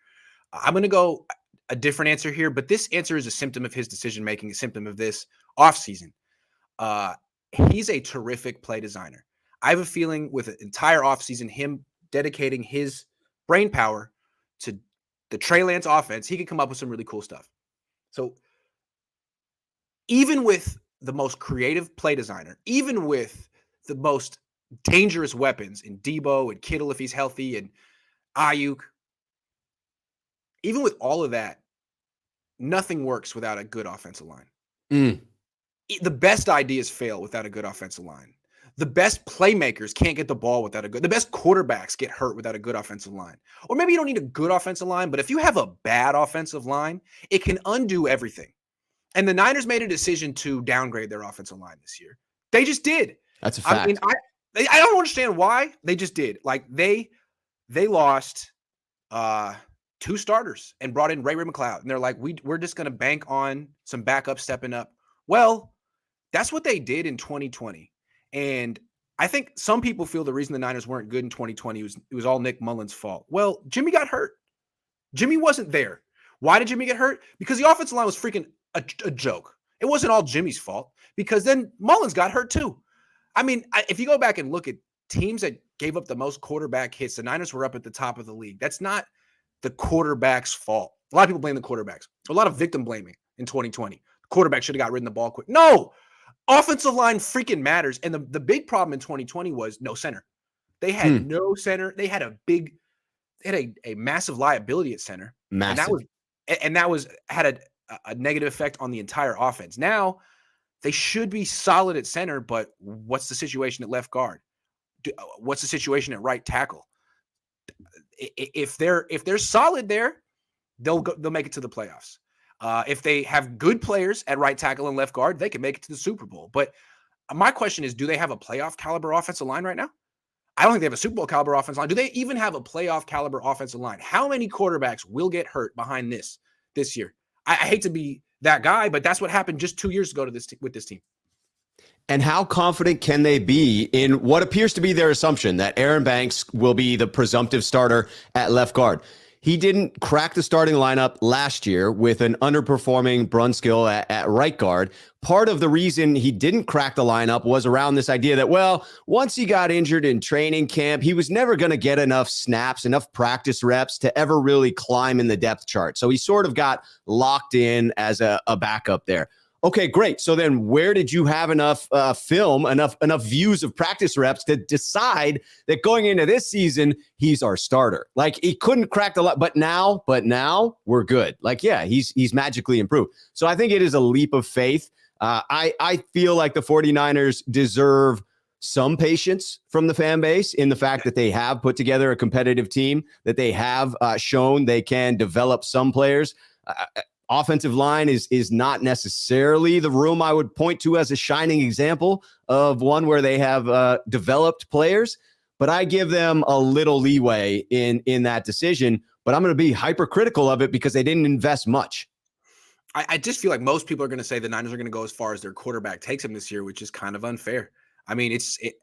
A: I'm going to go a different answer here, but this answer is a symptom of his decision-making, a symptom of this offseason. He's a terrific play designer. I have a feeling with an entire offseason, him dedicating his brain power to the Trey Lance offense, he could come up with some really cool stuff. So even with the most creative play designer, even with the most dangerous weapons in Debo and Kittle if he's healthy and Ayuk, even with all of that, nothing works without a good offensive line. The best ideas fail without a good offensive line. The best playmakers can't get the ball without the best quarterbacks get hurt without a good offensive line. Or maybe you don't need a good offensive line, but if you have a bad offensive line, it can undo everything. And the Niners made a decision to downgrade their offensive line this year. They just did.
B: That's a fact.
A: I mean, I don't understand why. They just did. Like they lost two starters and brought in Ray McCloud. And they're like, we're just going to bank on some backup stepping up. Well, that's what they did in 2020. And I think some people feel the reason the Niners weren't good in 2020 it was all Nick Mullins' fault. Well, Jimmy got hurt. Jimmy wasn't there. Why did Jimmy get hurt? Because the offensive line was freaking a joke. It wasn't all Jimmy's fault, because then Mullins got hurt too. I mean, if you go back and look at teams that gave up the most quarterback hits, the Niners were up at the top of the league. That's not the quarterback's fault. A lot of people blame the quarterbacks. A lot of victim blaming in 2020. The quarterback should have got rid of the ball quick. No, offensive line freaking matters. And the big problem in 2020 was no center. They had no center. They had a massive liability at center.
B: Massive.
A: And that had a negative effect on the entire offense. Now they should be solid at center, but what's the situation at left guard? What's the situation at right tackle? If they're solid there, they'll make it to the playoffs. If they have good players at right tackle and left guard, they can make it to the Super Bowl. But my question is, do they have a playoff caliber offensive line right now? I don't think they have a Super Bowl caliber offensive line. Do they even have a playoff caliber offensive line? How many quarterbacks will get hurt behind this year? I hate to be that guy, but that's what happened just 2 years ago to with this team.
B: And how confident can they be in what appears to be their assumption that Aaron Banks will be the presumptive starter at left guard? He didn't crack the starting lineup last year with an underperforming Brunskill at right guard. Part of the reason he didn't crack the lineup was around this idea that, well, once he got injured in training camp, he was never going to get enough snaps, enough practice reps to ever really climb in the depth chart. So he sort of got locked in as a backup there. Okay, great. So then where did you have enough film, enough views of practice reps to decide that going into this season, he's our starter? Like, he couldn't crack the but now we're good. Like, yeah, he's magically improved. So I think it is a leap of faith. I feel like the 49ers deserve some patience from the fan base in the fact that they have put together a competitive team, that they have shown they can develop some players. Offensive line is not necessarily the room I would point to as a shining example of one where they have developed players, but I give them a little leeway in that decision. But I'm going to be hypercritical of it because they didn't invest much.
A: I just feel like most people are going to say the Niners are going to go as far as their quarterback takes them this year, which is kind of unfair. I mean,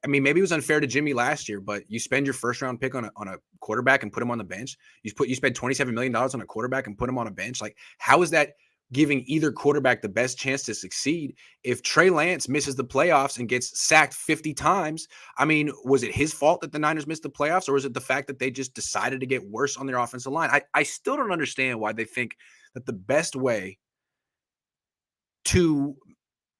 A: maybe it was unfair to Jimmy last year, but you spend your first round pick on a quarterback and put him on the bench. You spend $27 million on a quarterback and put him on a bench. Like, how is that giving either quarterback the best chance to succeed? If Trey Lance misses the playoffs and gets sacked 50 times, I mean, was it his fault that the Niners missed the playoffs, or was it the fact that they just decided to get worse on their offensive line? I still don't understand why they think that the best way to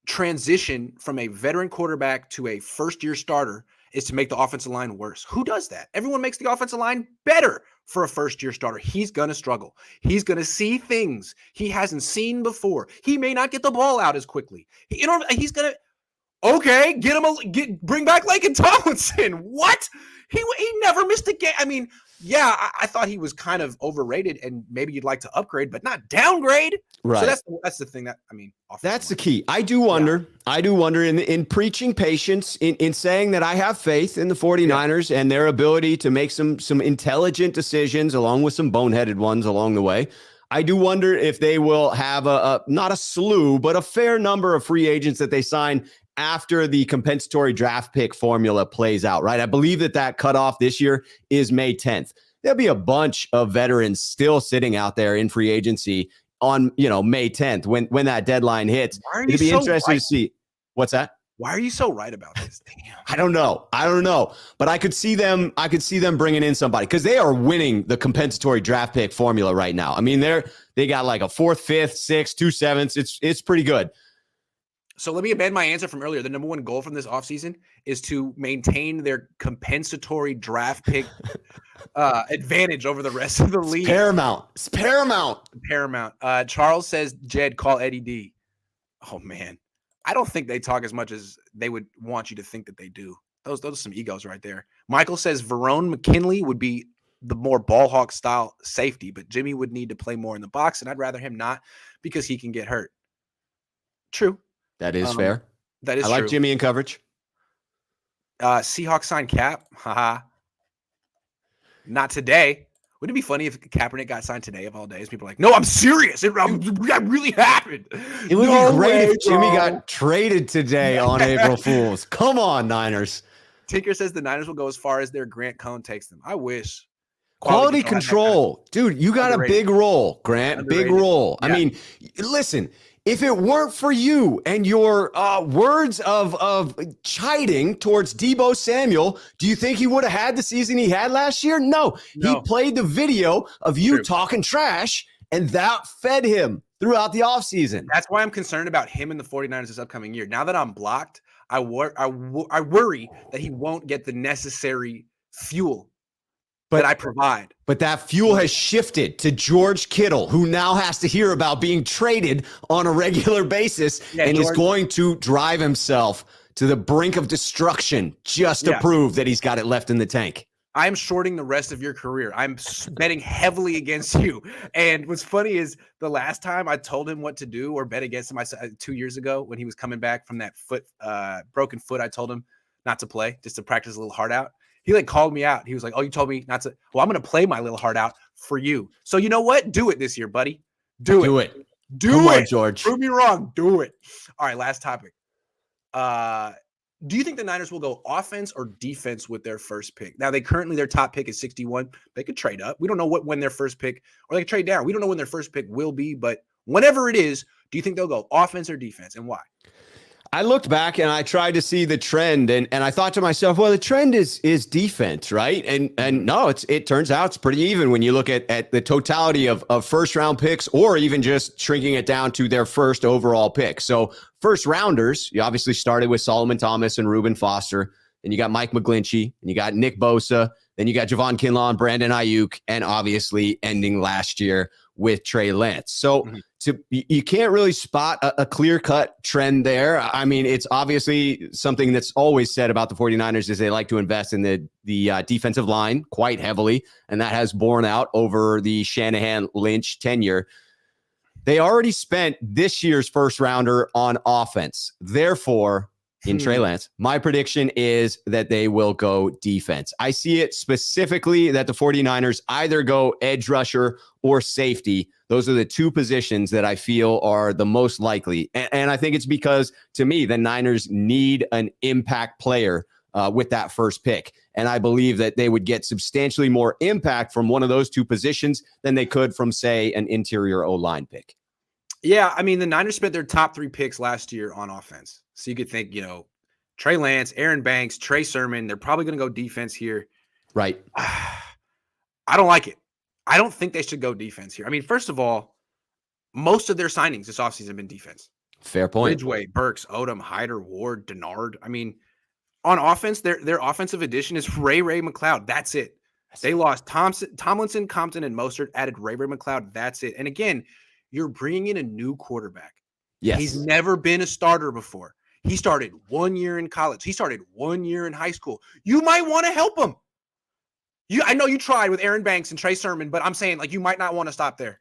A: transition from a veteran quarterback to a first-year starter is to make the offensive line worse. Who does that? Everyone makes the offensive line better for a first-year starter. He's going to struggle. He's going to see things he hasn't seen before. He may not get the ball out as quickly. He's going to, bring back Laken Tomlinson. What? He never missed a game. I mean, yeah, I thought he was kind of overrated, and maybe you'd like to upgrade, but not downgrade.
B: Right.
A: So that's the thing that, I mean,
B: that's the key. I do wonder in preaching patience, in saying that I have faith in the 49ers and their ability to make some intelligent decisions along with some boneheaded ones along the way. I do wonder if they will have not a slew, but a fair number of free agents that they sign after the compensatory draft pick formula plays out, right? I believe that cutoff this year is May 10th. There'll be a bunch of veterans still sitting out there in free agency on, May 10th when that deadline hits. It'd be interesting to see. What's that?
A: Why are you so right about this? Damn.
B: I don't know. But I could see them bringing in somebody because they are winning the compensatory draft pick formula right now. I mean, they got like a 4th, 5th, 6th, 2 7ths. It's pretty good.
A: So let me amend my answer from earlier. The number one goal from this offseason is to maintain their compensatory draft pick advantage over the rest of the league.
B: It's paramount.
A: Charles says, Jed, call Eddie D. Oh, man. I don't think they talk as much as they would want you to think that they do. Those are some egos right there. Michael says Verone McKinley would be the more ball hawk style safety, but Jimmy would need to play more in the box, and I'd rather him not because he can get hurt. True.
B: That is fair.
A: That is true.
B: I like Jimmy in coverage.
A: Seahawks signed Cap. Haha. Not today. Wouldn't it be funny if Kaepernick got signed today of all days? People are like, no, I'm serious. That really happened.
B: It would be great if Jimmy got traded today on April Fools. Come on, Niners.
A: Tinker says the Niners will go as far as their Grant Cohn takes them. I wish.
B: Quality control. Dude, you got a big role, Grant. Underrated. Big role. Yeah. I mean, listen. If it weren't for you and your words of chiding towards Deebo Samuel, do you think he would have had the season he had last year? No. He played the video of you talking trash, and that fed him throughout the offseason.
A: That's why I'm concerned about him and the 49ers this upcoming year. Now that I'm blocked, I worry that he won't get the necessary fuel that I provide.
B: But that fuel has shifted to George Kittle, who now has to hear about being traded on a regular basis is going to drive himself to the brink of destruction just to prove that he's got it left in the tank.
A: I'm shorting the rest of your career. I'm betting heavily against you. And what's funny is the last time I told him what to do or bet against him 2 years ago when he was coming back from that broken foot, I told him not to play, just to practice a little heart out. He called me out. He was like, oh, you told me not to. Well, I'm going to play my little heart out for you. So you know what? Do it this year, buddy. Do it.
B: Come
A: Do
B: on,
A: it.
B: George.
A: Prove me wrong. Do it. All right, last topic. Do you think the Niners will go offense or defense with their first pick? Now, their top pick is 61. They could trade up. We don't know when their first pick, or they could trade down. We don't know when their first pick will be, but whenever it is, do you think they'll go offense or defense, and why?
B: I looked back and I tried to see the trend, and I thought to myself, well, the trend is defense, right? And no, it turns out it's pretty even when you look at the totality of first round picks, or even just shrinking it down to their first overall pick. So first rounders, you obviously started with Solomon Thomas and Reuben Foster. Then you got Mike McGlinchey, and you got Nick Bosa. Then you got Javon Kinlaw and Brandon Ayuk, and obviously ending last year with Trey Lance. So you can't really spot a clear-cut trend there. I mean, it's obviously something that's always said about the 49ers is they like to invest in the defensive line quite heavily, and that has borne out over the Shanahan-Lynch tenure. They already spent this year's first rounder on offense. Therefore, in Trey Lance, my prediction is that they will go defense. I see it specifically that the 49ers either go edge rusher or safety. Those are the two positions that I feel are the most likely. And I think it's because, to me, the Niners need an impact player with that first pick. And I believe that they would get substantially more impact from one of those two positions than they could from, say, an interior O-line pick.
A: Yeah, I mean, the Niners spent their top 3 picks last year on offense. So you could think, Trey Lance, Aaron Banks, Trey Sermon, they're probably going to go defense here.
B: Right.
A: I don't like it. I don't think they should go defense here. I mean, first of all, most of their signings this offseason have been defense.
B: Fair point.
A: Ridgeway, Burks, Odom, Hyder, Ward, Denard. I mean, on offense, their offensive addition is Ray McLeod. That's it. They lost Tomlinson, Compton, and Mostert, added Ray McLeod. That's it. And again, you're bringing in a new quarterback.
B: Yes.
A: He's never been a starter before. He started 1 year in college. He started 1 year in high school. You might want to help him. I know you tried with Aaron Banks and Trey Sermon, but I'm saying, you might not want to stop there.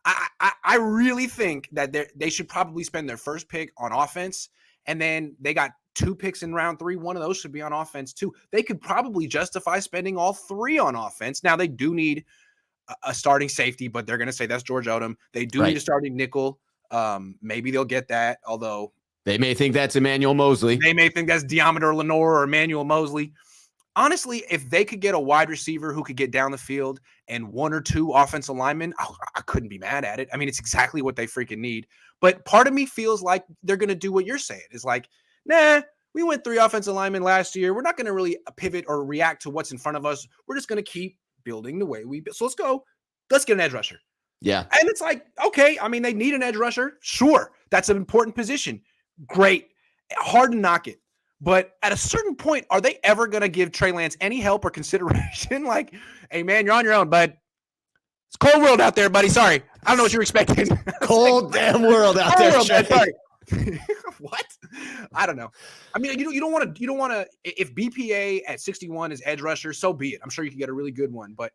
A: I really think that they should probably spend their first pick on offense, and then they got 2 picks in round 3. One of those should be on offense too. They could probably justify spending all 3 on offense. Now, they do need a starting safety, but they're going to say that's George Odom. They do need a starting nickel. Maybe they'll get that, although
B: they may think that's Emmanuel Mosley.
A: They may think that's Deommodore Lenoir or Emmanuel Mosley. Honestly, if they could get a wide receiver who could get down the field and 1 or 2 offensive linemen, I couldn't be mad at it. I mean, it's exactly what they freaking need. But part of me feels like they're going to do what you're saying. It's like, nah, we went 3 offensive linemen last year. We're not going to really pivot or react to what's in front of us. We're just going to keep building the way we build. So let's go. Let's get an edge rusher.
B: Yeah.
A: And it's like, okay, I mean, they need an edge rusher. Sure. That's an important position. Great. Hard to knock it. But at a certain point, are they ever going to give Trey Lance any help or consideration? Like, hey, man, you're on your own, bud. It's a cold world out there, buddy. Sorry. I don't know what you're expecting.
B: Cold damn world out there.
A: Sorry. What? I don't know. I mean, you don't want to, if BPA at 61 is edge rusher, so be it. I'm sure you can get a really good one, but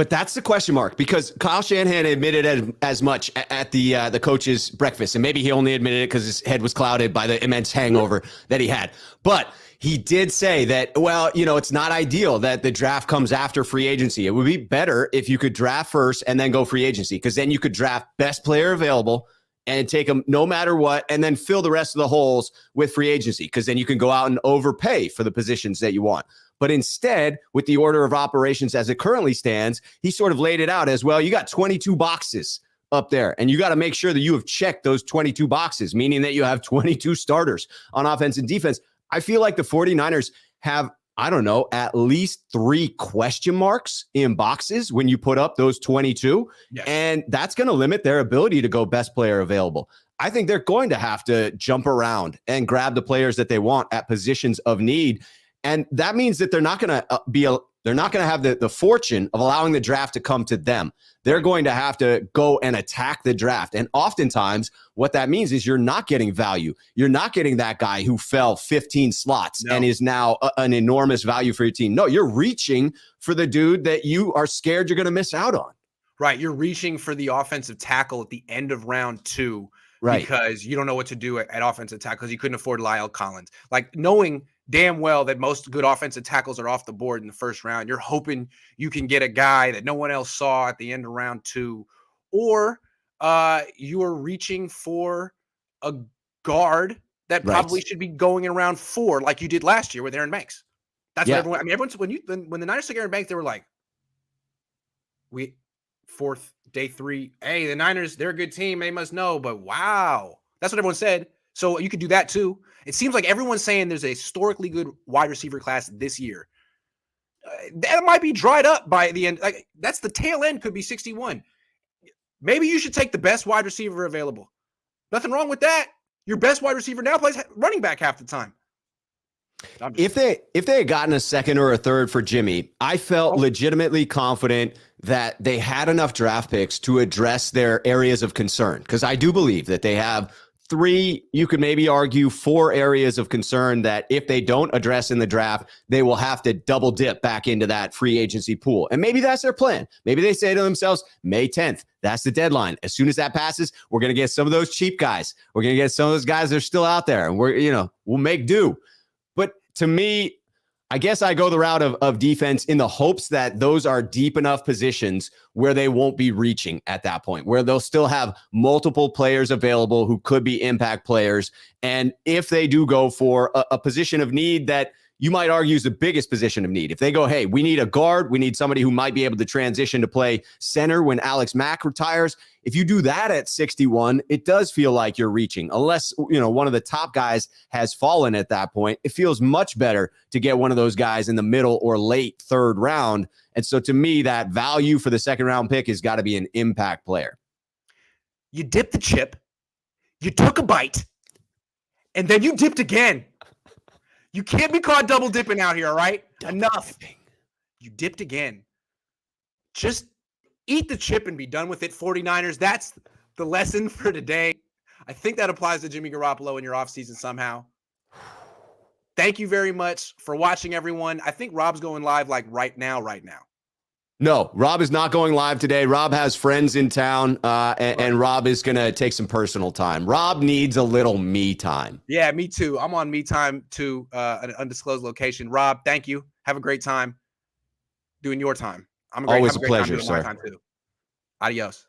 B: that's the question mark, because Kyle Shanahan admitted as much at the coach's breakfast, and maybe he only admitted it because his head was clouded by the immense hangover that he had. But he did say that, well, it's not ideal that the draft comes after free agency. It would be better if you could draft first and then go free agency, because then you could draft best player available and take them no matter what, and then fill the rest of the holes with free agency, because then you can go out and overpay for the positions that you want. But instead, with the order of operations as it currently stands, he sort of laid it out as, well, you got 22 boxes up there, and you got to make sure that you have checked those 22 boxes, meaning that you have 22 starters on offense and defense. I feel like the 49ers have, I don't know, at least 3 question marks in boxes when you put up those 22. Yes. And that's going to limit their ability to go best player available. I think they're going to have to jump around and grab the players that they want at positions of need. And that means that they're not going to have the fortune of allowing the draft to come to them. They're going to have to go and attack the draft. And oftentimes what that means is you're not getting value. You're not getting that guy who fell 15 slots and is now an enormous value for your team. No, you're reaching for the dude that you are scared you're going to miss out on.
A: Right. You're reaching for the offensive tackle at the end of round 2. Right. Because you don't know what to do at offensive tackle because you couldn't afford Lyle Collins. Like, knowing damn well that most good offensive tackles are off the board in the first round, you're hoping you can get a guy that no one else saw at the end of round 2. Or You are reaching for a guard that probably should be going around 4, like you did last year with Aaron Banks. That's what everyone. I mean, everyone's when the Niners took Aaron Banks, they were like, day 3. Hey, the Niners, they're a good team. They must know. But wow, that's what everyone said. So you could do that too. It seems like everyone's saying there's a historically good wide receiver class this year. That might be dried up by the end. Like that's the tail end. Could be 61. Maybe you should take the best wide receiver available. Nothing wrong with that. Your best wide receiver now plays running back half the time.
B: If they had gotten a second or a third for Jimmy, I felt legitimately confident that they had enough draft picks to address their areas of concern. Because I do believe that they have 3, you could maybe argue 4 areas of concern that if they don't address in the draft, they will have to double dip back into that free agency pool. And maybe that's their plan. Maybe they say to themselves, May 10th, that's the deadline. As soon as that passes, we're going to get some of those cheap guys. We're going to get some of those guys that are still out there, and we'll make do. But to me, I guess I go the route of defense in the hopes that those are deep enough positions where they won't be reaching at that point, where they'll still have multiple players available who could be impact players. And if they do go for a position of need that you might argue is the biggest position of need, if they go, hey, we need a guard, we need somebody who might be able to transition to play center when Alex Mack retires. If you do that at 61, it does feel like you're reaching. Unless, one of the top guys has fallen at that point, it feels much better to get one of those guys in the middle or late 3rd round. And so to me, that value for the 2nd round pick has got to be an impact player.
A: You dipped the chip, you took a bite, and then you dipped again. You can't be caught double dipping out here, all right? Enough. You dipped again. Just eat the chip and be done with it, 49ers. That's the lesson for today. I think that applies to Jimmy Garoppolo in your offseason somehow. Thank you very much for watching, everyone. I think Rob's going live like right now.
B: No, Rob is not going live today. Rob has friends in town, and Rob is going to take some personal time. Rob needs a little me time.
A: Yeah, me too. I'm on me time to an undisclosed location. Rob, thank you. Have a great time doing your time.
B: Always a pleasure, sir.
A: Time too. Adios.